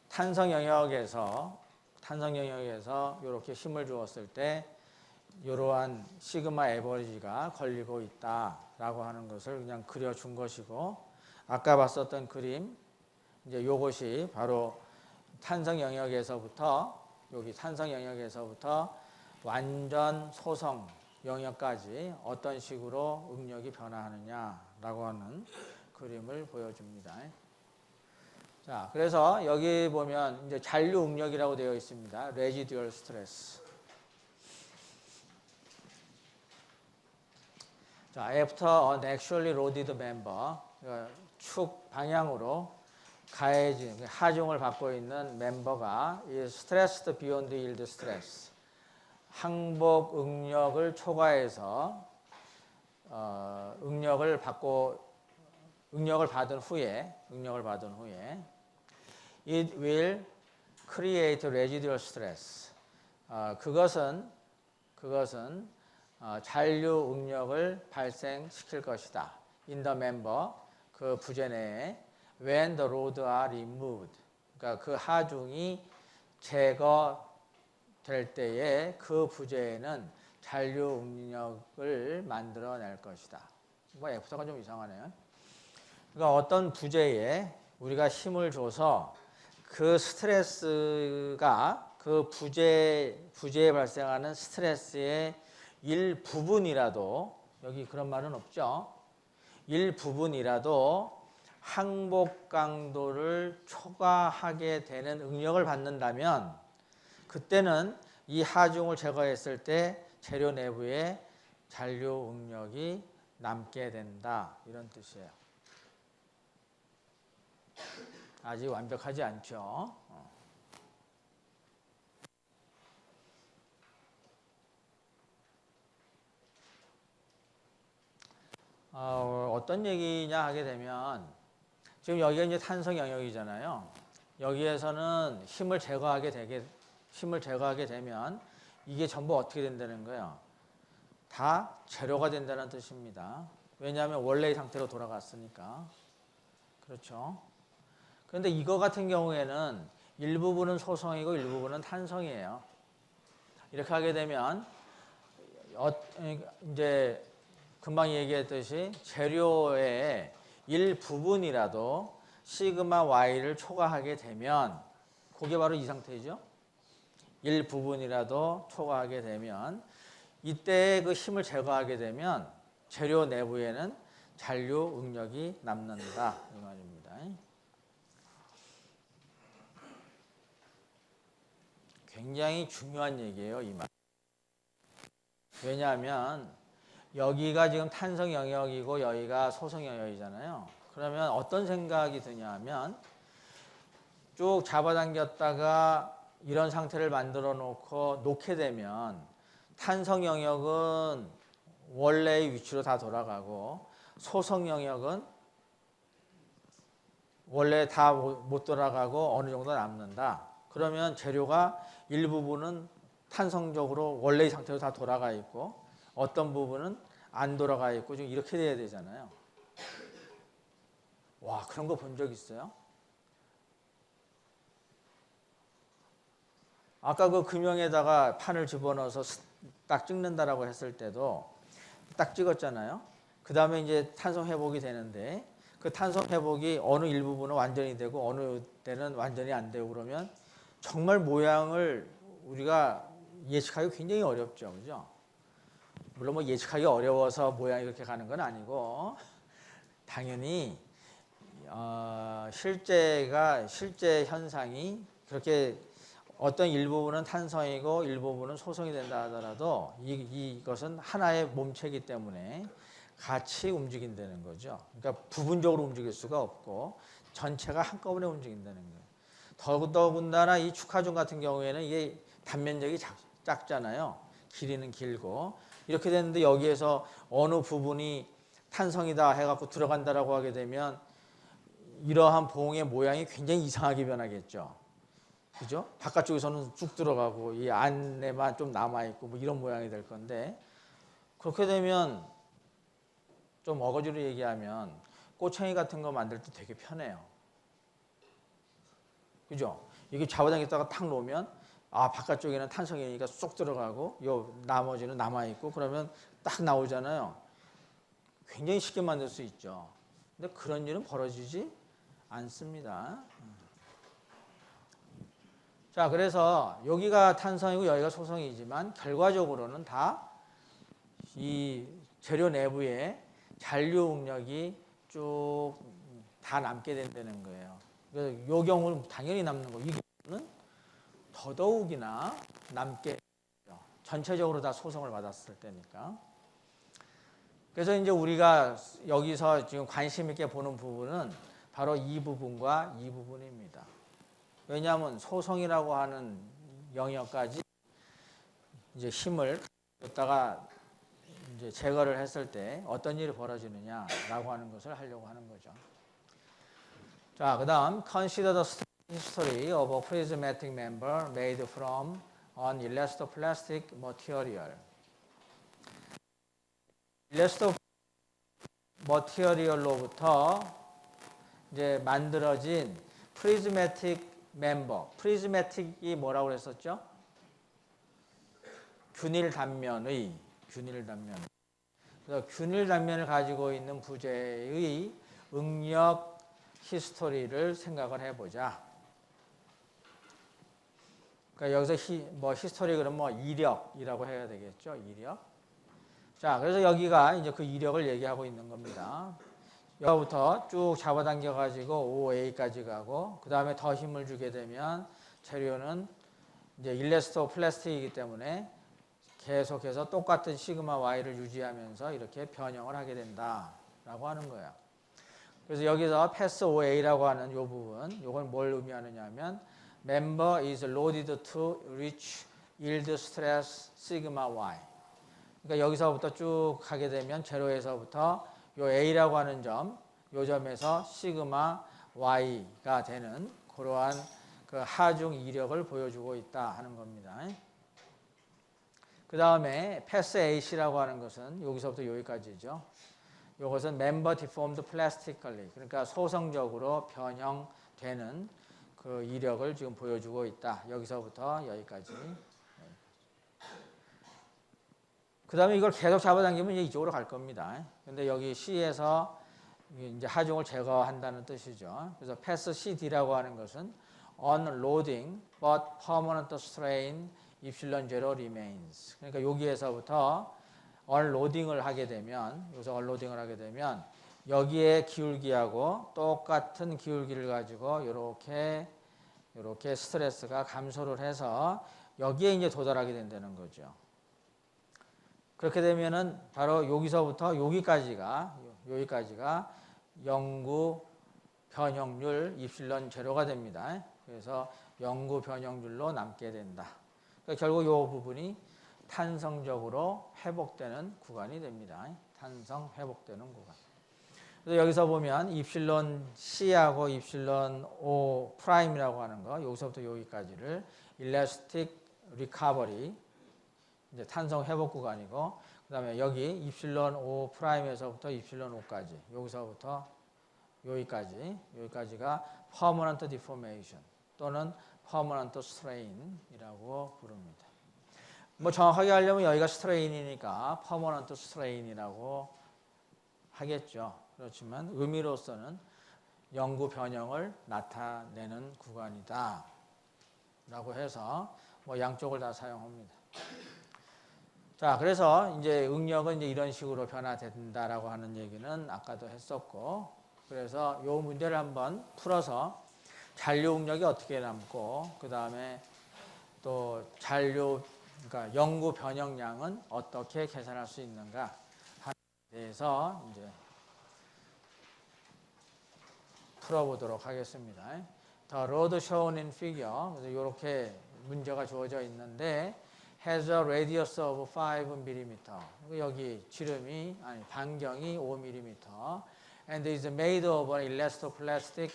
탄성 영역에서 이렇게 힘을 주었을 때 이러한 시그마 에버리지가 걸리고 있다라고 하는 것을 그냥 그려준 것이고, 아까 봤었던 그림 이제 이것이 바로 탄성 영역에서부터 완전 소성 영역까지 어떤 식으로 응력이 변화하느냐라고 하는 그림을 보여줍니다. 자, 그래서 여기 보면 이제 잔류 응력이라고 되어 있습니다. residual stress. 자, after an actually loaded member, 축 방향으로 가해진 하중을 받고 있는 멤버가 stressed beyond yield stress, 항복 응력을 초과해서 응력을 받은 후에 it will create residual stress. 그것은 잔류 응력을 발생시킬 것이다. in the member, 그 부재 내에 when the load are removed. 그러니까 그 하중이 제거될 때에 그 부재에는 잔류 응력을 만들어낼 것이다. 뭐 F가 좀 이상하네요. 그러니까 어떤 부재에 우리가 힘을 줘서 그 스트레스가 그 부재에 발생하는 스트레스의 일부분이라도, 여기 그런 말은 없죠. 일부분이라도 항복 강도를 초과하게 되는 응력을 받는다면 그때는 이 하중을 제거했을 때 재료 내부에 잔류 응력이 남게 된다, 이런 뜻이에요. 아직 완벽하지 않죠. 어떤 얘기냐 하게 되면 지금 여기가 이제 탄성 영역이잖아요. 여기에서는 힘을 제거하게 되면 이게 전부 어떻게 된다는 거예요? 다 제로가 된다는 뜻입니다. 왜냐하면 원래의 상태로 돌아갔으니까. 그렇죠. 그런데 이거 같은 경우에는 일부분은 소성이고 일부분은 탄성이에요. 이렇게 하게 되면 이제 금방 얘기했듯이 재료의 일부분이라도 시그마 y를 초과하게 되면 그게 바로 이 상태죠. 일부분이라도 초과하게 되면 이때 그 힘을 제거하게 되면 재료 내부에는 잔류 응력이 남는다 이 말입니다. 굉장히 중요한 얘기예요, 이 말. 왜냐하면 여기가 지금 탄성 영역이고 여기가 소성 영역이잖아요. 그러면 어떤 생각이 드냐 하면 쭉 잡아당겼다가 이런 상태를 만들어 놓게 되면 탄성 영역은 원래의 위치로 다 돌아가고 소성 영역은 원래 다 못 돌아가고 어느 정도 남는다. 그러면 재료가 일부분은 탄성적으로 원래의 상태로 다 돌아가 있고 어떤 부분은 안 돌아가 있고 좀 이렇게 돼야 되잖아요. 와, 그런 거 본 적 있어요? 아까 그 금형에다가 판을 집어넣어서 딱 찍는다라고 했을 때도 딱 찍었잖아요. 그 다음에 이제 탄성 회복이 되는데 그 탄성 회복이 어느 일부분은 완전히 되고 어느 때는 완전히 안 되고 그러면 정말 모양을 우리가 예측하기 굉장히 어렵죠. 그죠? 물론 뭐 예측하기 어려워서 모양이 그렇게 가는 건 아니고 당연히 실제 현상이 그렇게 어떤 일부분은 탄성이고 일부분은 소성이 된다 하더라도 이것은 하나의 몸체이기 때문에 같이 움직인다는 거죠. 그러니까 부분적으로 움직일 수가 없고 전체가 한꺼번에 움직인다는 거예요. 더군다나 이 축하종 같은 경우에는 이게 단면적이 작잖아요. 길이는 길고 이렇게 됐는데 여기에서 어느 부분이 탄성이다 해갖고 들어간다라고 하게 되면 이러한 봉의 모양이 굉장히 이상하게 변하겠죠. 그죠? 바깥쪽에서는 쭉 들어가고 이 안에만 좀 남아있고 뭐 이런 모양이 될 건데 그렇게 되면 좀 어거지로 얘기하면 꼬챙이 같은 거 만들 때 되게 편해요. 그죠? 이게 잡아당겼다가 탁 놓으면 바깥쪽에는 탄성이니까 쏙 들어가고 요 나머지는 남아있고 그러면 딱 나오잖아요. 굉장히 쉽게 만들 수 있죠. 근데 그런 일은 벌어지지 않습니다. 자, 그래서 여기가 탄성이고 여기가 소성이지만 결과적으로는 다 이 재료 내부에 잔류 응력이 쭉 다 남게 된다는 거예요. 그래서 이 경우는 당연히 남는 거. 이 경우는 더더욱이나 남게 돼요. 전체적으로 다 소성을 받았을 때니까. 그래서 이제 우리가 여기서 지금 관심 있게 보는 부분은 바로 이 부분과 이 부분입니다. 왜냐하면 소성이라고 하는 영역까지 이제 힘을 줬다가 이제 제거를 했을 때 어떤 일이 벌어지느냐라고 하는 것을 하려고 하는 거죠. 자, 그다음 consider the history of a prismatic member made from an elastoplastic material. elastoplastic material로부터 이제 만들어진 prismatic member. prismatic이 뭐라고 그랬었죠? 균일 단면의 그래서 균일 단면을 가지고 있는 부재의 응력 히스토리를 생각을 해보자. 그러니까 여기서 히스토리 그러면 뭐 이력이라고 해야 되겠죠. 이력. 자, 그래서 여기가 이제 그 이력을 얘기하고 있는 겁니다. 여기부터 쭉 잡아당겨 가지고 OA까지 가고 그 다음에 더 힘을 주게 되면 재료는 이제 일레스토 플라스틱이기 때문에 계속해서 똑같은 시그마 Y를 유지하면서 이렇게 변형을 하게 된다라고 하는 거예요. 그래서 여기서 패스 OA라고 하는 이 부분, 이건 뭘 의미하느냐 하면 member is loaded to reach yield stress sigma Y. 그러니까 여기서부터 쭉 가게 되면 제로에서부터 요 A라고 하는 점, 요 점에서 시그마 Y가 되는 그러한 그 하중 이력을 보여주고 있다 하는 겁니다. 그 다음에 패스 AC라고 하는 것은 여기서부터 여기까지죠. 이것은 member deformed plastically, 그러니까 소성적으로 변형되는 그 이력을 지금 보여주고 있다. 여기서부터 여기까지. 그 다음에 이걸 계속 잡아당기면 이제 이쪽으로 갈 겁니다. 근데 여기 C에서 이제 하중을 제거한다는 뜻이죠. 그래서 패스 CD라고 하는 것은 unloading but permanent strain epsilon zero remains. 그러니까 여기에서부터 unloading을 하게 되면, 여기서 unloading을 하게 되면 여기에 기울기하고 똑같은 기울기를 가지고 이렇게 스트레스가 감소를 해서 여기에 이제 도달하게 된다는 거죠. 그렇게 되면은 바로 여기서부터 여기까지가 영구 변형률 입실론 제로가 됩니다. 그래서 영구 변형률로 남게 된다. 그러니까 결국 이 부분이 탄성적으로 회복되는 구간이 됩니다. 탄성 회복되는 구간. 그래서 여기서 보면 입실론 C하고 입실론 O 프라임이라고 하는 거, 여기서부터 여기까지를 일라스틱 리커버리, 이제 탄성 회복 구간이고, 그다음에 여기 입실론 O 프라임에서부터 입실론 O까지, 여기서부터 여기까지가 permanent deformation 또는 permanent strain이라고 부릅니다. 뭐 정확하게 하려면 여기가 strain이니까 permanent strain이라고 하겠죠. 그렇지만 의미로서는 영구 변형을 나타내는 구간이다 라고 해서 뭐 양쪽을 다 사용합니다. 자, 그래서 이제 응력은 이제 이런 식으로 변화된다라고 하는 얘기는 아까도 했었고, 그래서 이 문제를 한번 풀어서 잔류 응력이 어떻게 남고, 그 다음에 또 그러니까 영구 변형량은 어떻게 계산할 수 있는가 하는 데 대해서 이제 풀어보도록 하겠습니다. The road shown in figure, 그래서 이렇게 문제가 주어져 있는데 has a radius of 5mm. 여기 반경이 5mm. And is made of an elastoplastic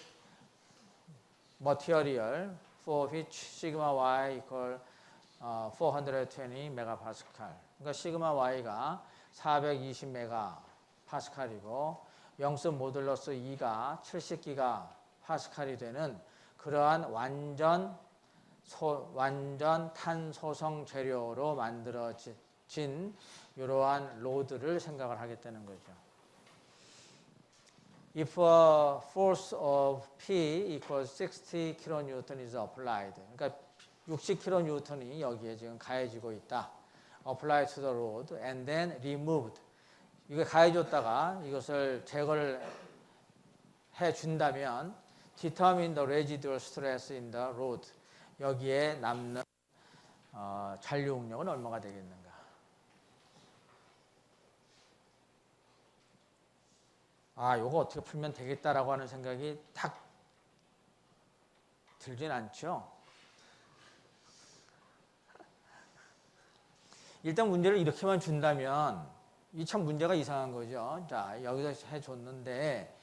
material for which sigma y equal 420 megapascal. 그러니까 시그마 y가 420 megapascal이고 영습 모듈러스 2가 70기가 파스칼이 되는 그러한 완전 탄소성 재료로 만들어진 이러한 로드를 생각을 하겠다는 거죠. If a force of P equals 60 kN is applied. 그러니까 60 kN이 여기에 지금 가해지고 있다. Applied to the road and then removed. 이거 가해줬다가 이것을 제거를 해준다면 determine the residual stress in the road. 여기에 남는 잔류 응력은 얼마가 되겠는가. 요거 어떻게 풀면 되겠다라고 하는 생각이 딱 들진 않죠. 일단 문제를 이렇게만 준다면 이 참 문제가 이상한 거죠. 자, 여기서 해줬는데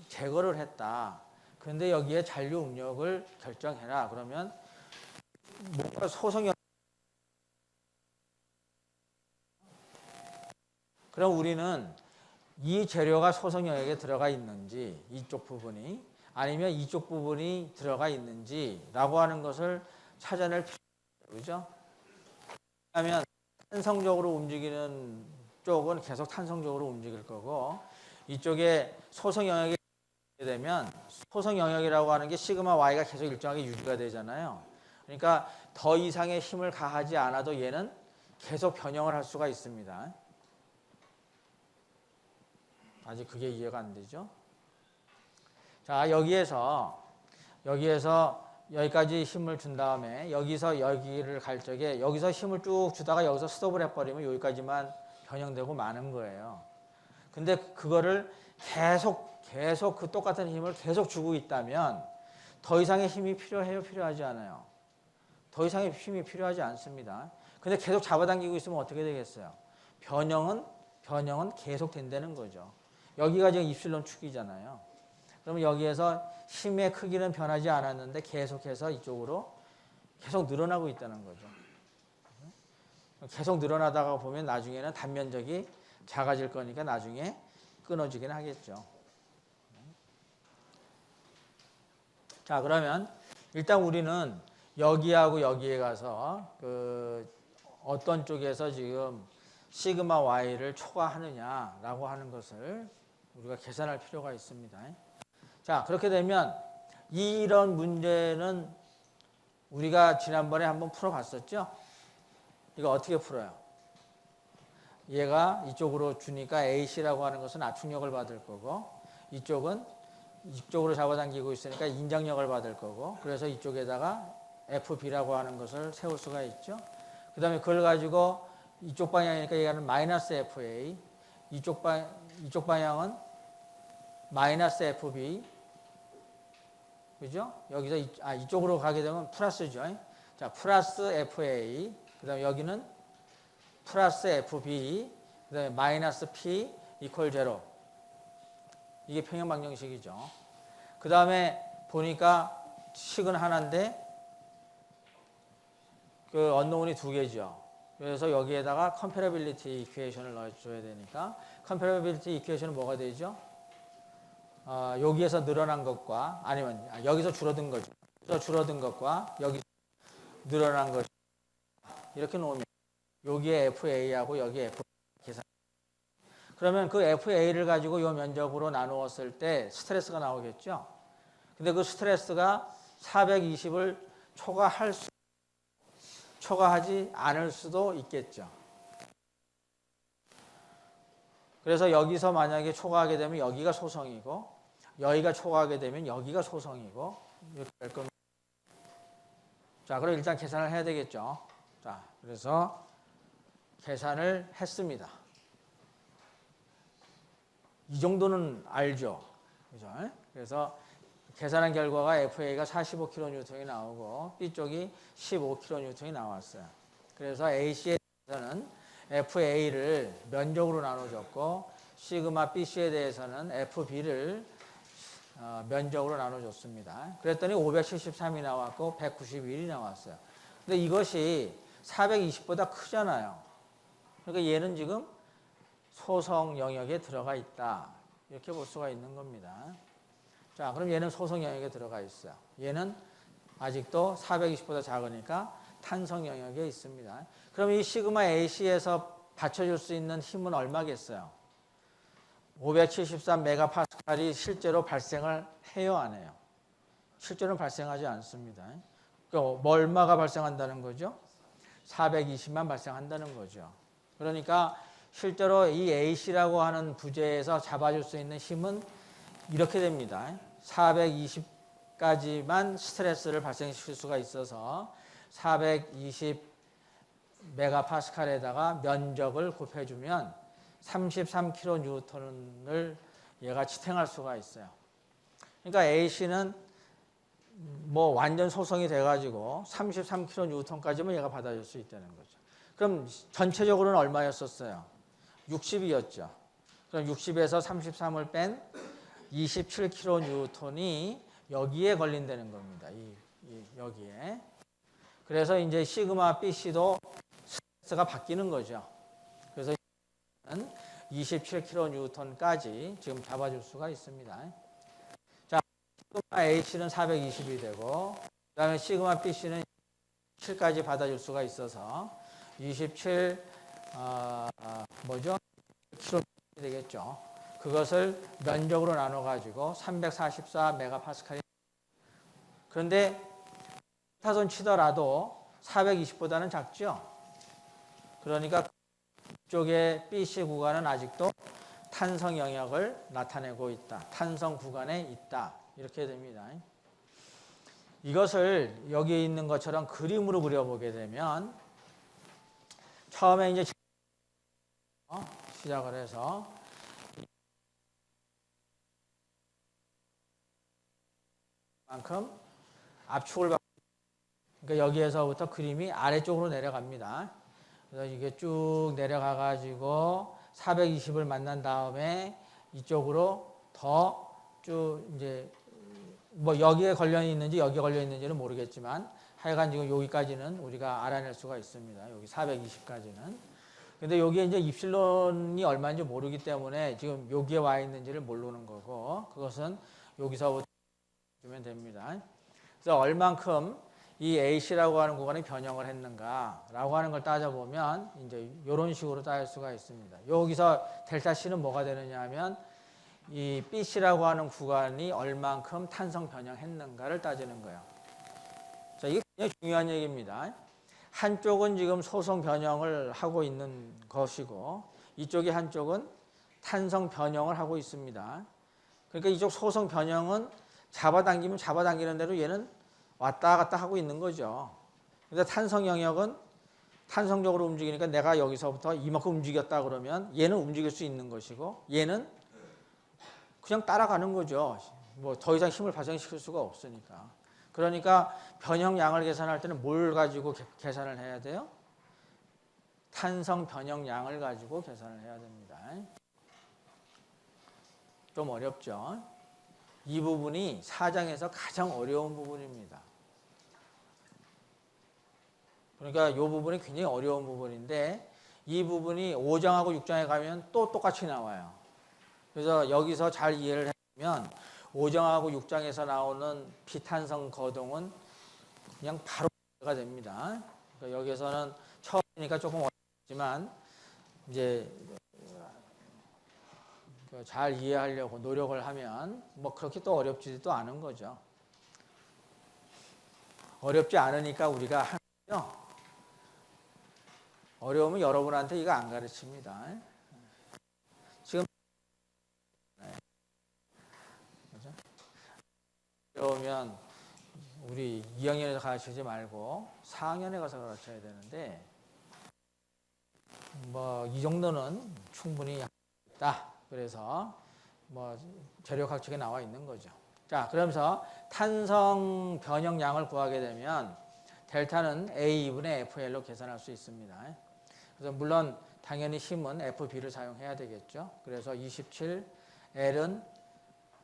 제거를 했다. 그런데 여기에 잔류 응력을 결정해라. 그러면 뭔가 그럼 우리는 이 재료가 소성 영역에 들어가 있는지, 이쪽 부분이 아니면 이쪽 부분이 들어가 있는지라고 하는 것을 찾아낼 필요가 있죠. 그죠? 왜냐하면 탄성적으로 움직이는 쪽은 계속 탄성적으로 움직일 거고, 이쪽에 소성 영역이 되면 소성 영역이라고 하는 게 시그마 y가 계속 일정하게 유지가 되잖아요. 그러니까 더 이상의 힘을 가하지 않아도 얘는 계속 변형을 할 수가 있습니다. 아직 그게 이해가 안 되죠? 자, 여기에서 여기까지 힘을 준 다음에 여기서 여기를 갈 적에 여기서 힘을 쭉 주다가 여기서 스톱을 해버리면 여기까지만 변형되고 마는 거예요. 근데 그거를 계속 그 똑같은 힘을 계속 주고 있다면 더 이상의 힘이 필요해요? 필요하지 않아요? 더 이상의 힘이 필요하지 않습니다. 근데 계속 잡아당기고 있으면 어떻게 되겠어요? 변형은 계속 된다는 거죠. 여기가 지금 입실론 축이잖아요. 그러면 여기에서 힘의 크기는 변하지 않았는데 계속해서 이쪽으로 계속 늘어나고 있다는 거죠. 계속 늘어나다가 보면 나중에는 단면적이 작아질 거니까 나중에 끊어지긴 하겠죠. 자, 그러면 일단 우리는 여기하고 여기에 가서 어떤 쪽에서 지금 시그마 y를 초과하느냐라고 하는 것을 우리가 계산할 필요가 있습니다. 자, 그렇게 되면 이런 문제는 우리가 지난번에 한번 풀어봤었죠? 이거 어떻게 풀어요? 얘가 이쪽으로 주니까 AC라고 하는 것은 압축력을 받을 거고 이쪽은 이쪽으로 잡아당기고 있으니까 인장력을 받을 거고 그래서 이쪽에다가 FB라고 하는 것을 세울 수가 있죠. 그 다음에 그걸 가지고 이쪽 방향이니까 얘는 마이너스 FA 이쪽 방향은 마이너스 FB 그죠? 여기서 이쪽으로 가게 되면 플러스죠. 자, 플러스 FA 그 다음에 여기는 플러스 FB 그 다음에 마이너스 P 이퀄 제로 이게 평형방정식이죠. 그 다음에 보니까 식은 하나인데 그 언노운이 두 개죠. 그래서 여기에다가 컴패러빌리티 이퀘이션을 넣어줘야 되니까 컴패러빌리티 이퀘이션은 뭐가 되죠? 여기에서 늘어난 것과 아니면 여기서 줄어든 거죠. 여기서 줄어든 것과 여기 늘어난 것 이렇게 놓으면 여기에 FA하고 여기에 FA 계산. 그러면 그 FA를 가지고 이 면적으로 나누었을 때 스트레스가 나오겠죠. 근데 그 스트레스가 420을 초과하지 않을 수도 있겠죠. 그래서 여기서 만약에 초과하게 되면 여기가 소성이고 여기가 초과하게 되면 여기가 소성이고 이렇게 될 겁니다. 자, 그럼 일단 계산을 해야 되겠죠. 자, 그래서 계산을 했습니다. 이 정도는 알죠. 그죠? 그래서 계산한 결과가 FA가 45kN이 나오고 B쪽이 15kN이 나왔어요. 그래서 AC에 대해서는 FA를 면적으로 나눠줬고 시그마 BC에 대해서는 FB를 면적으로 나눠줬습니다. 그랬더니 573이 나왔고 191이 나왔어요. 근데 이것이 420보다 크잖아요. 그러니까 얘는 지금 소성 영역에 들어가 있다. 이렇게 볼 수가 있는 겁니다. 자, 그럼 얘는 소성 영역에 들어가 있어요. 얘는 아직도 420보다 작으니까 탄성 영역에 있습니다. 그럼 이 시그마 AC에서 받쳐줄 수 있는 힘은 얼마겠어요? 573메가파스칼이 실제로 발생을 해요, 안 해요? 실제로는 발생하지 않습니다. 그러니까 얼마가 발생한다는 거죠? 420만 발생한다는 거죠. 그러니까 실제로 이 AC라고 하는 부재에서 잡아줄 수 있는 힘은 이렇게 됩니다. 420까지만 스트레스를 발생시킬 수가 있어서 420 메가파스칼에다가 면적을 곱해주면 33kN을 얘가 지탱할 수가 있어요. 그러니까 AC는 뭐 완전 소성이 돼가지고 33kN까지만 얘가 받아줄 수 있다는 거죠. 그럼 전체적으로는 얼마였었어요? 60이었죠. 그럼 60에서 33을 뺀 27kN이 여기에 걸린다는 겁니다. 여기에. 그래서 이제 시그마 BC도 스트레스가 바뀌는 거죠. 그래서 27kN까지 지금 잡아줄 수가 있습니다. 자, 시그마 H는 420이 되고, 그 다음에 시그마 BC는 7까지 받아줄 수가 있어서 27, kN 되겠죠. 그것을 면적으로 나눠가지고 344메가파스칼이. 그런데 타선 치더라도 420보다는 작죠. 그러니까 이쪽에 BC 구간은 아직도 탄성 영역을 나타내고 있다. 탄성 구간에 있다. 이렇게 됩니다. 이것을 여기 있는 것처럼 그림으로 그려보게 되면 처음에 이제 시작을 해서 만큼 압축을 받고 그러니까 여기에서부터 그림이 아래쪽으로 내려갑니다. 그래서 이게 쭉 내려가 가지고 420을 만난 다음에 이쪽으로 더 쭉 이제 뭐 여기에 걸려 있는지 여기에 걸려 있는지는 모르겠지만 하여간 지금 여기까지는 우리가 알아낼 수가 있습니다. 여기 420까지는. 근데 여기에 이제 입실론이 얼마인지 모르기 때문에 지금 여기에 와 있는지를 모르는 거고 그것은 여기서부터 주면 됩니다. 그래서 얼만큼 이 AC라고 하는 구간이 변형을 했는가라고 하는 걸 따져보면 이제 이런 식으로 따질 수가 있습니다. 여기서 델타 C는 뭐가 되느냐 하면 이 BC라고 하는 구간이 얼만큼 탄성 변형했는가를 따지는 거예요. 자, 이게 굉장히 중요한 얘기입니다. 한쪽은 지금 소성 변형을 하고 있는 것이고 이쪽이 한쪽은 탄성 변형을 하고 있습니다. 그러니까 이쪽 소성 변형은 잡아당기면 잡아당기는 대로 얘는 왔다 갔다 하고 있는 거죠. 근데 탄성 영역은 탄성적으로 움직이니까 내가 여기서부터 이만큼 움직였다 그러면 얘는 움직일 수 있는 것이고 얘는 그냥 따라가는 거죠. 뭐 더 이상 힘을 발생시킬 수가 없으니까. 그러니까 변형량을 계산할 때는 뭘 가지고 계산을 해야 돼요? 탄성 변형량을 가지고 계산을 해야 됩니다. 좀 어렵죠? 이 부분이 4장에서 가장 어려운 부분입니다. 그러니까 이 부분이 굉장히 어려운 부분인데 이 부분이 5장하고 6장에 가면 또 똑같이 나와요. 그래서 여기서 잘 이해를 해보면 5장하고 6장에서 나오는 비탄성 거동은 그냥 바로 가 됩니다. 그러니까 여기서는 처음이니까 조금 어렵지만 이제 잘 이해하려고 노력을 하면 뭐 그렇게 또 어렵지도 않은 거죠. 어렵지 않으니까 우리가 하면요. 어려우면 여러분한테 이거 안 가르칩니다. 지금 어려우면 우리 2학년에서 가르치지 말고 4학년에 가서 가르쳐야 되는데 뭐 이 정도는 충분히 있다. 그래서 뭐 재료학칙에 나와 있는 거죠. 자, 그러면서 탄성 변형량을 구하게 되면 델타는 A2분의 FL로 계산할 수 있습니다. 그래서 물론 당연히 힘은 FB를 사용해야 되겠죠. 그래서 27, L은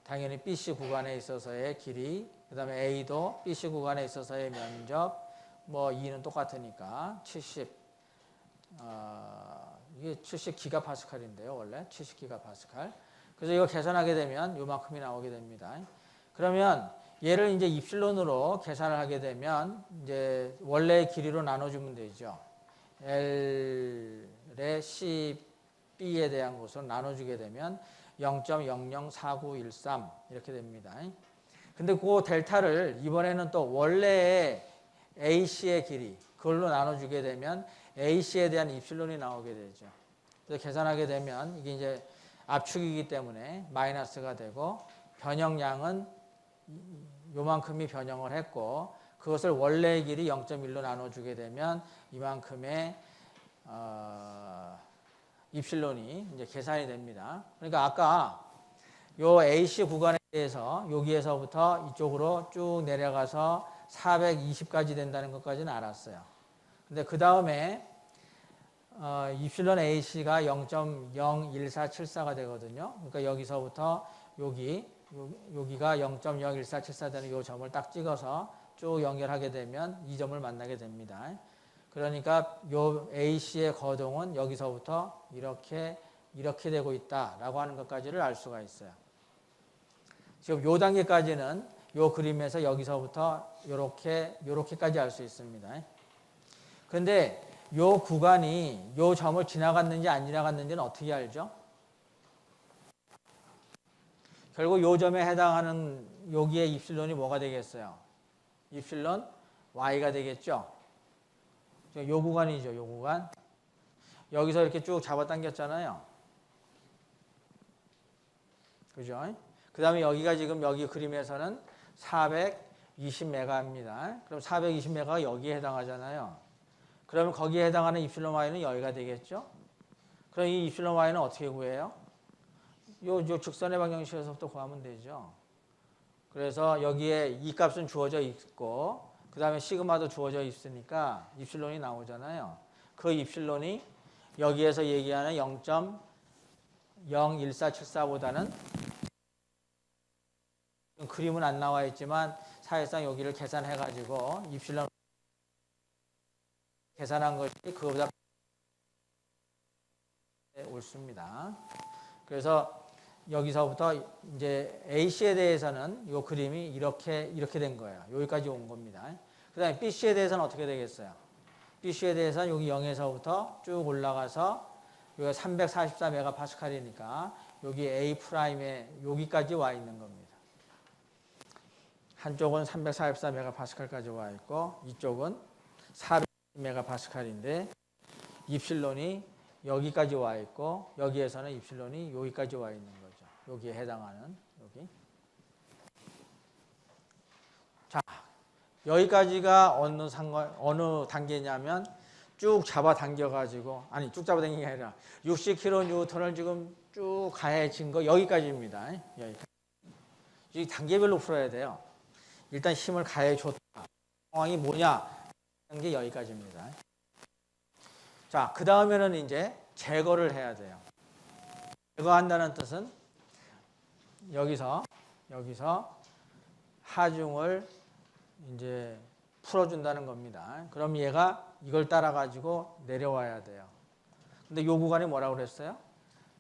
당연히 BC 구간에 있어서의 길이, 그 다음에 A도 BC 구간에 있어서의 면적, 뭐 2는 똑같으니까 70, 이게 70기가파스칼인데요. 원래 70기가파스칼. 그래서 이거 계산하게 되면 요만큼이 나오게 됩니다. 그러면 얘를 이제 입실론으로 계산을 하게 되면 이제 원래의 길이로 나눠주면 되죠. L의 CB에 대한 것으로 나눠주게 되면 0.004913 이렇게 됩니다. 근데 그 델타를 이번에는 또 원래의 AC의 길이 그걸로 나눠주게 되면 AC에 대한 입실론이 나오게 되죠. 그래서 계산하게 되면 이게 이제 압축이기 때문에 마이너스가 되고 변형량은 요만큼이 변형을 했고 그것을 원래의 길이 0.1로 나눠주게 되면 이만큼의 입실론이 이제 계산이 됩니다. 그러니까 아까 요 AC 구간에 대해서 여기에서부터 이쪽으로 쭉 내려가서 420까지 된다는 것까지는 알았어요. 근데 그 다음에 입실론 AC가 0.01474가 되거든요. 그러니까 여기서부터 여기가 0.01474 되는 이 점을 딱 찍어서 쭉 연결하게 되면 이 점을 만나게 됩니다. 그러니까 요 AC의 거동은 여기서부터 이렇게 되고 있다라고 하는 것까지를 알 수가 있어요. 지금 요 단계까지는 요 그림에서 여기서부터 요렇게까지 알 수 있습니다. 그런데 요 구간이 요 점을 지나갔는지 안 지나갔는지는 어떻게 알죠? 결국 요 점에 해당하는 여기에 입실론이 뭐가 되겠어요? 입실론 Y가 되겠죠? 요 구간이죠, 요 구간. 여기서 이렇게 쭉 잡아당겼잖아요. 그죠? 그 다음에 여기가 지금 여기 그림에서는 420메가입니다. 그럼 420메가가 여기에 해당하잖아요. 그러면 거기에 해당하는 입실론 Y는 여기가 되겠죠? 그럼 이 입실론 Y는 어떻게 구해요? 요 직선의 방정식에서부터 구하면 되죠. 그래서 여기에 이 값은 주어져 있고 그 다음에 시그마도 주어져 있으니까 입실론이 나오잖아요. 그 입실론이 여기에서 얘기하는 0.01474보다는 그림은 안 나와 있지만 사실상 여기를 계산해 가지고 입실론 계산한 것이 그거보다 옳습니다. 그래서 여기서부터 이제 AC에 대해서는 이 그림이 이렇게 된 거예요. 여기까지 온 겁니다. 그 그 다음에 BC에 대해서는 어떻게 되겠어요? BC에 대해서는 여기 0에서부터 쭉 올라가서 여기가 344메가파스칼이니까 여기 A'에 여기까지 와 있는 겁니다. 한쪽은 344메가파스칼까지 와 있고 이쪽은 400메가파스칼인데 입실론이 여기까지 와 있고 여기에서는 입실론이 여기까지 와 있는 거죠. 여기에 해당하는 여기. 자, 여기까지가 어느 단계냐면 쭉 잡아당겨 가지고 쭉 잡아당긴 게 아니라 60kN을 지금 쭉 가해진 거 여기까지입니다. 여기까지. 이 단계별로 풀어야 돼요. 일단 힘을 가해 줬다. 상황이 뭐냐? 하는 게 여기까지입니다. 자, 그 다음에는 이제 제거를 해야 돼요. 제거한다는 뜻은 여기서 하중을 이제 풀어준다는 겁니다. 그럼 얘가 이걸 따라가지고 내려와야 돼요. 근데 요 구간이 뭐라고 그랬어요?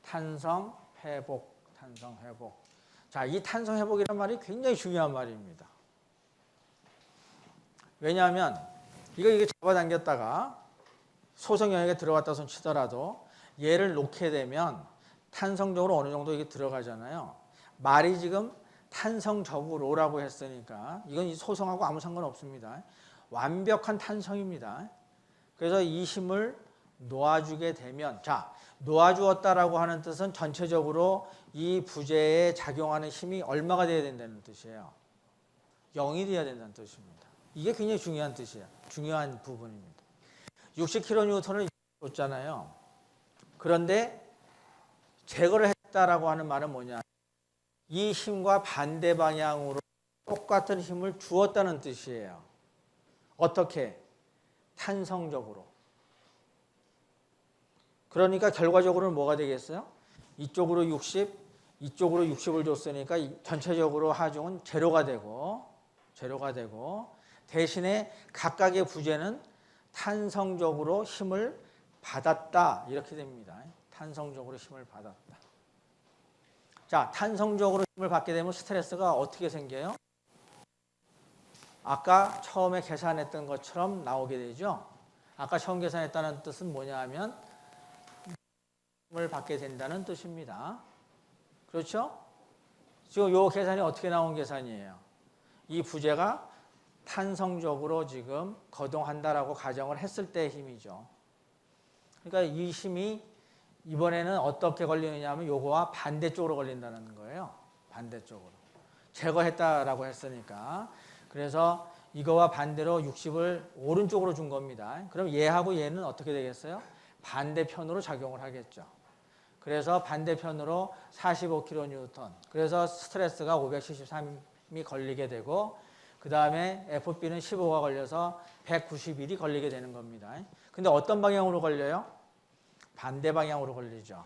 탄성 회복. 자, 이 탄성 회복이란 말이 굉장히 중요한 말입니다. 왜냐하면 이게 잡아당겼다가 소성 영역에 들어갔다 손 치더라도 얘를 놓게 되면 탄성적으로 어느 정도 이게 들어가잖아요. 말이 지금 탄성적으로라고 했으니까 이건 소성하고 아무 상관없습니다. 완벽한 탄성입니다. 그래서 이 힘을 놓아주게 되면, 자, 놓아주었다라고 하는 뜻은 전체적으로 이 부재에 작용하는 힘이 얼마가 돼야 된다는 뜻이에요. 0이 돼야 된다는 뜻입니다. 이게 굉장히 중요한 뜻이에요. 중요한 부분입니다. 60kN을 줬잖아요. 그런데 제거를 했다라고 하는 말은 뭐냐? 이 힘과 반대 방향으로 똑같은 힘을 주었다는 뜻이에요. 어떻게? 탄성적으로. 그러니까 결과적으로는 뭐가 되겠어요? 이쪽으로 60, 이쪽으로 60을 줬으니까 전체적으로 하중은 제로가 되고 대신에 각각의 부재는 탄성적으로 힘을 받았다. 이렇게 됩니다. 탄성적으로 힘을 받았다. 자, 탄성적으로 힘을 받게 되면 스트레스가 어떻게 생겨요? 아까 처음에 계산했던 것처럼 나오게 되죠. 아까 처음 계산했다는 뜻은 뭐냐 하면 힘을 받게 된다는 뜻입니다. 그렇죠? 지금 이 계산이 어떻게 나온 계산이에요? 이 부재가 탄성적으로 지금 거동한다라고 가정을 했을 때의 힘이죠. 그러니까 이 힘이 이번에는 어떻게 걸리느냐 하면 요거와 반대쪽으로 걸린다는 거예요. 반대쪽으로. 제거했다라고 했으니까. 그래서 이거와 반대로 60을 오른쪽으로 준 겁니다. 그럼 얘하고 얘는 어떻게 되겠어요? 반대편으로 작용을 하겠죠. 그래서 반대편으로 45kN. 그래서 스트레스가 573이 걸리게 되고 그 다음에 FB는 15가 걸려서 191이 걸리게 되는 겁니다. 근데 어떤 방향으로 걸려요? 반대 방향으로 걸리죠.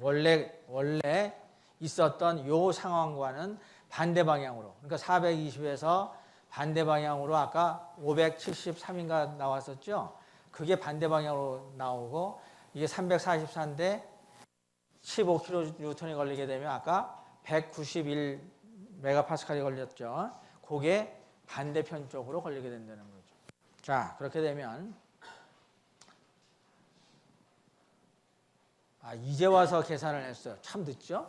원래 있었던 요 상황과는 반대 방향으로. 그러니까 420에서 반대 방향으로 아까 573인가 나왔었죠. 그게 반대 방향으로 나오고 이게 344인데 15kN이 걸리게 되면 아까 191메가파스칼이 걸렸죠. 그게 반대편 쪽으로 걸리게 된다는 거죠. 자, 그렇게 되면 이제 와서 계산을 했어요. 참 늦죠?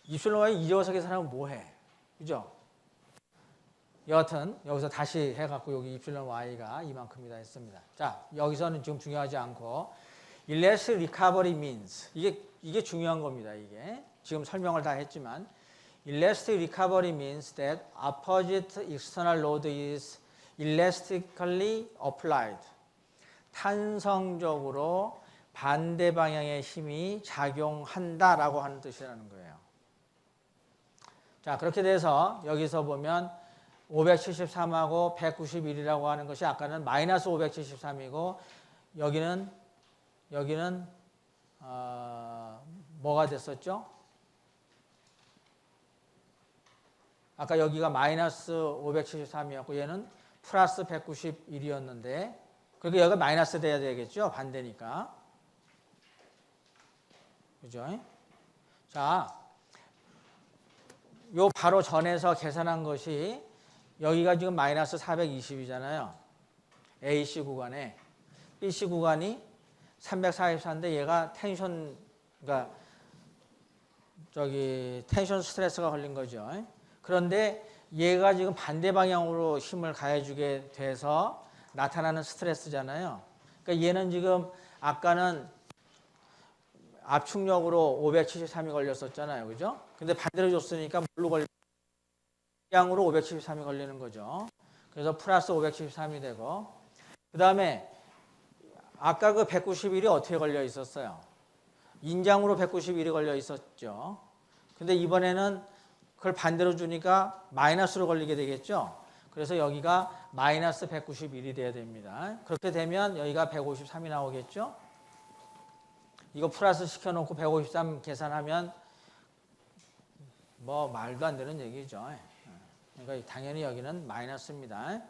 입실론 y 이제 와서 계산하면 뭐해? 그죠? 여하튼 여기서 다시 해갖고 여기 입실론 y가 이만큼이다 했습니다. 자, 여기서는 지금 중요하지 않고 Elastic recovery means 이게 중요한 겁니다. 이게 지금 설명을 다 했지만 Elastic recovery means that opposite external load is elastically applied. 탄성적으로 반대 방향의 힘이 작용한다라고 하는 뜻이라는 거예요. 자, 그렇게 돼서 여기서 보면 573하고 191이라고 하는 것이 아까는 마이너스 573이고 여기는 뭐가 됐었죠? 아까 여기가 마이너스 573이었고 얘는 플러스 191이었는데 그러니까 여기가 마이너스 돼야 되겠죠? 반대니까. 그죠? 자, 요 바로 전에서 계산한 것이 여기가 지금 마이너스 420이잖아요. AC 구간에. BC 구간이 344인데 얘가 텐션, 그러니까 텐션 스트레스가 걸린 거죠. 그런데 얘가 지금 반대 방향으로 힘을 가해주게 돼서 나타나는 스트레스잖아요. 그러니까 얘는 지금 아까는 압축력으로 573이 걸렸었잖아요. 그죠? 근데 반대로 줬으니까 뭘로 걸려? 양으로 573이 걸리는 거죠. 그래서 플러스 573이 되고, 그 다음에 아까 그 191이 어떻게 걸려 있었어요? 인장으로 191이 걸려 있었죠. 근데 이번에는 그걸 반대로 주니까 마이너스로 걸리게 되겠죠. 그래서 여기가 마이너스 191이 돼야 됩니다. 그렇게 되면 여기가 153이 나오겠죠. 이거 플러스 시켜놓고 153 계산하면 뭐 말도 안 되는 얘기죠. 그러니까 당연히 여기는 마이너스입니다.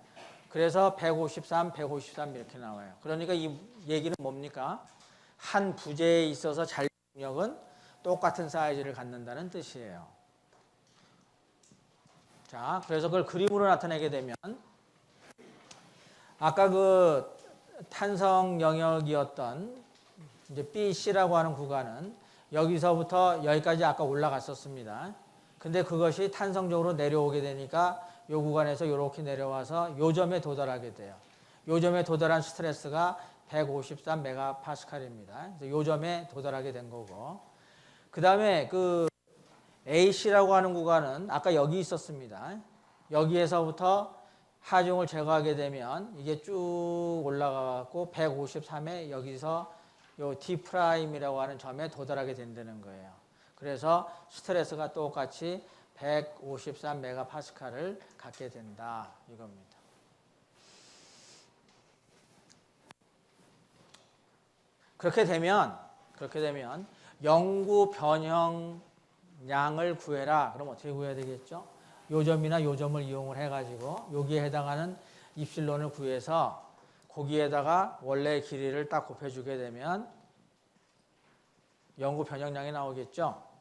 그래서 153, 153 이렇게 나와요. 그러니까 이 얘기는 뭡니까? 한 부재에 있어서 잔류력은 똑같은 사이즈를 갖는다는 뜻이에요. 자, 그래서 그걸 그림으로 나타내게 되면 아까 그 탄성 영역이었던 이제 BC라고 하는 구간은 여기서부터 여기까지 아까 올라갔었습니다. 근데 그것이 탄성적으로 내려오게 되니까 이 구간에서 이렇게 내려와서 요 점에 도달하게 돼요. 요 점에 도달한 스트레스가 153 메가파스칼입니다. 그래서 요 점에 도달하게 된 거고. 그 다음에 그 AC라고 하는 구간은 아까 여기 있었습니다. 여기에서부터 하중을 제거하게 되면 이게 쭉 올라가고 153에 여기서 요 D'이라고 하는 점에 도달하게 된다는 거예요. 그래서 스트레스가 똑같이 153 메가파스칼을 갖게 된다 이겁니다. 그렇게 되면 영구 변형량을 구해라. 그럼 어떻게 구해야 되겠죠? 요 점이나 요 점을 이용을 해가지고 여기에 해당하는 입실론을 구해서 거기에다가 원래 길이를 딱 곱해주게 되면 영구 변형량이 나오겠죠.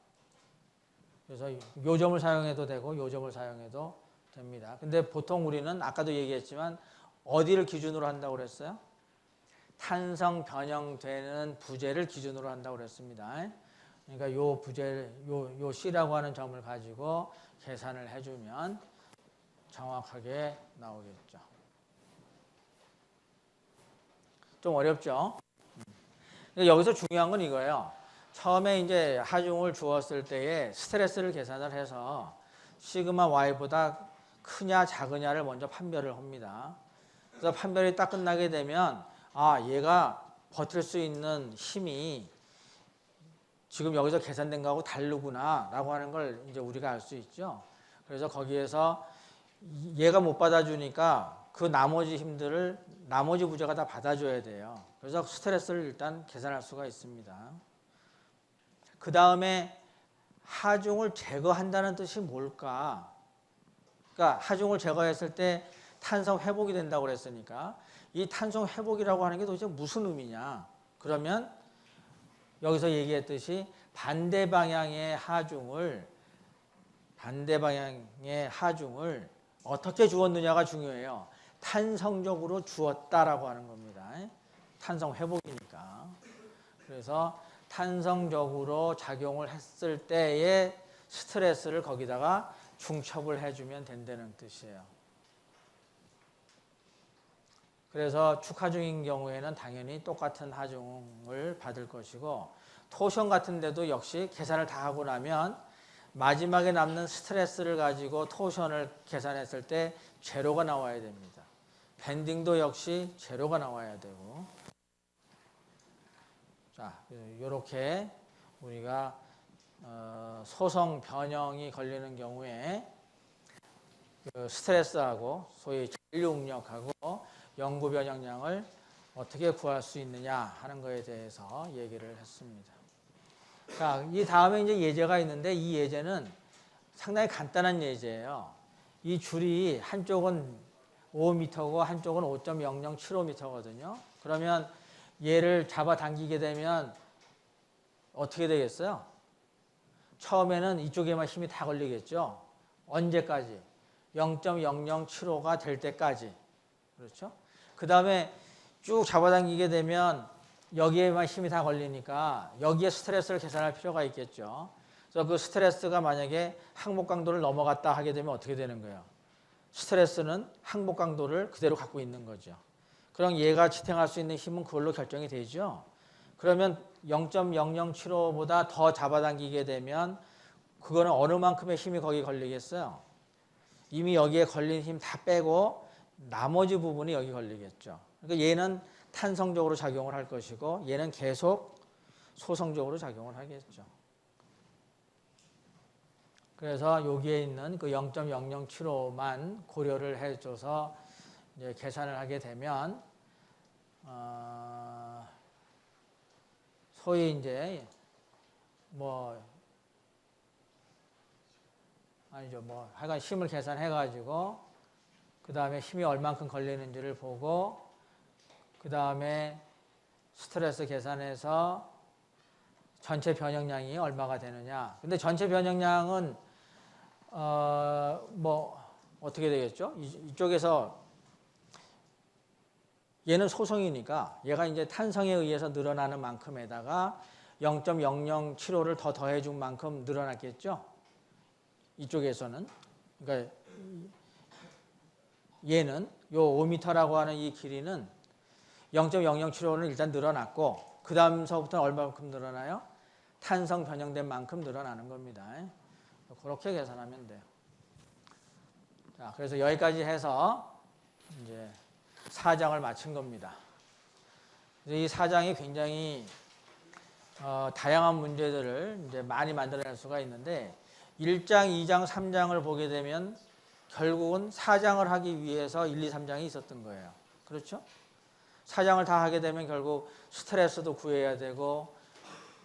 그래서 요 점을 사용해도 되고 요 점을 사용해도 됩니다. 근데 보통 우리는 아까도 얘기했지만 어디를 기준으로 한다고 그랬어요? 탄성 변형되는 부재를 기준으로 한다고 그랬습니다. 그러니까 요 부재, 요 C라고 하는 점을 가지고 계산을 해주면 정확하게 나오겠죠. 좀 어렵죠? 여기서 중요한 건 이거예요. 처음에 이제 하중을 주었을 때에 스트레스를 계산을 해서 시그마 Y보다 크냐 작으냐를 먼저 판별을 합니다. 그래서 판별이 딱 끝나게 되면 아, 얘가 버틸 수 있는 힘이 지금 여기서 계산된 거하고 다르구나 라고 하는 걸 이제 우리가 알 수 있죠. 그래서 거기에서 얘가 못 받아주니까 그 나머지 힘들을 나머지 부재가 다 받아줘야 돼요. 그래서 스트레스를 일단 계산할 수가 있습니다. 그 다음에 하중을 제거한다는 뜻이 뭘까? 그러니까 하중을 제거했을 때 탄성 회복이 된다고 그랬으니까 이 탄성 회복이라고 하는 게 도대체 무슨 의미냐? 그러면 여기서 얘기했듯이 반대 방향의 하중을 어떻게 주었느냐가 중요해요. 탄성적으로 주었다라고 하는 겁니다. 탄성 회복이니까. 그래서 탄성적으로 작용을 했을 때의 스트레스를 거기다가 중첩을 해주면 된다는 뜻이에요. 그래서 축하중인 경우에는 당연히 똑같은 하중을 받을 것이고 토션 같은 데도 역시 계산을 다 하고 나면 마지막에 남는 스트레스를 가지고 토션을 계산했을 때 제로가 나와야 됩니다. 밴딩도 역시 제로가 나와야 되고. 자, 이렇게 우리가 소성 변형이 걸리는 경우에 그 스트레스하고 소위 잔류응력하고 영구 변형량을 어떻게 구할 수 있느냐 하는 것에 대해서 얘기를 했습니다. 자, 이 다음에 이제 예제가 있는데 이 예제는 상당히 간단한 예제예요. 이 줄이 한쪽은 5m고 한쪽은 5.0075m거든요. 그러면 얘를 잡아당기게 되면 어떻게 되겠어요? 처음에는 이쪽에만 힘이 다 걸리겠죠. 언제까지? 0.0075가 될 때까지. 그렇죠? 그 다음에 쭉 잡아당기게 되면 여기에만 힘이 다 걸리니까 여기에 스트레스를 계산할 필요가 있겠죠. 그래서 그 스트레스가 만약에 항목 강도를 넘어갔다 하게 되면 어떻게 되는 거예요? 스트레스는 항목 강도를 그대로 갖고 있는 거죠. 그럼 얘가 지탱할 수 있는 힘은 그걸로 결정이 되죠. 그러면 0.0075보다 더 잡아당기게 되면 그거는 어느 만큼의 힘이 거기 걸리겠어요? 이미 여기에 걸린 힘 다 빼고 나머지 부분이 여기 걸리겠죠. 그러니까 얘는 탄성적으로 작용을 할 것이고 얘는 계속 소성적으로 작용을 하겠죠. 그래서 여기에 있는 그 0.0075만 고려를 해줘서 이제 계산을 하게 되면 소위 이제 하여간 힘을 계산해가지고 그 다음에 힘이 얼만큼 걸리는지를 보고 그 다음에 스트레스 계산해서 전체 변형량이 얼마가 되느냐. 근데 전체 변형량은 어떻게 되겠죠? 이쪽에서 얘는 소성이니까 얘가 이제 탄성에 의해서 늘어나는 만큼에다가 0.0075를 더 더해준 만큼 늘어났겠죠? 이쪽에서는. 그러니까 얘는 요 5m라고 하는 이 길이는 0.0075는 일단 늘어났고 그 다음서부터는 얼마만큼 늘어나요? 탄성 변형된 만큼 늘어나는 겁니다. 그렇게 계산하면 돼요. 자, 그래서 여기까지 해서 이제 4장을 마친 겁니다. 이 4장이 굉장히 다양한 문제들을 이제 많이 만들어낼 수가 있는데 1장, 2장, 3장을 보게 되면 결국은 4장을 하기 위해서 1, 2, 3장이 있었던 거예요. 그렇죠? 4장을 다 하게 되면 결국 스트레스도 구해야 되고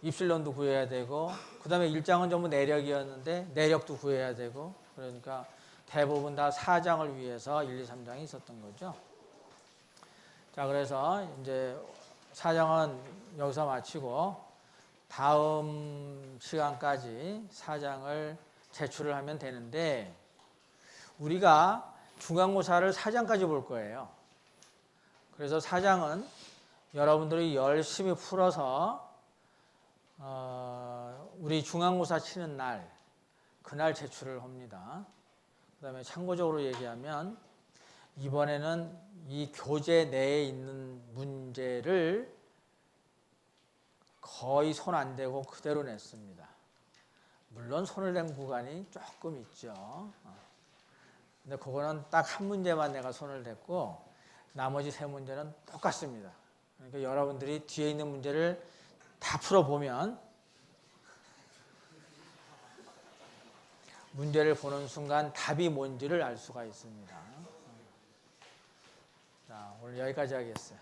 입실론도 구해야 되고 그 다음에 1장은 전부 내력이었는데 내력도 구해야 되고 그러니까 대부분 다 4장을 위해서 1, 2, 3장이 있었던 거죠. 자, 그래서 이제 4장은 여기서 마치고 다음 시간까지 4장을 제출을 하면 되는데 우리가 중간고사를 4장까지 볼 거예요. 그래서 4장은 여러분들이 열심히 풀어서 우리 중간고사 치는 날 그날 제출을 합니다. 그 다음에 참고적으로 얘기하면 이번에는 이 교재 내에 있는 문제를 거의 손 안 대고 그대로 냈습니다. 물론 손을 댄 구간이 조금 있죠. 근데 그거는 딱 한 문제만 내가 손을 댔고 나머지 세 문제는 똑같습니다. 그러니까 여러분들이 뒤에 있는 문제를 다 풀어보면 문제를 보는 순간 답이 뭔지를 알 수가 있습니다. 자, 오늘 여기까지 하겠어요.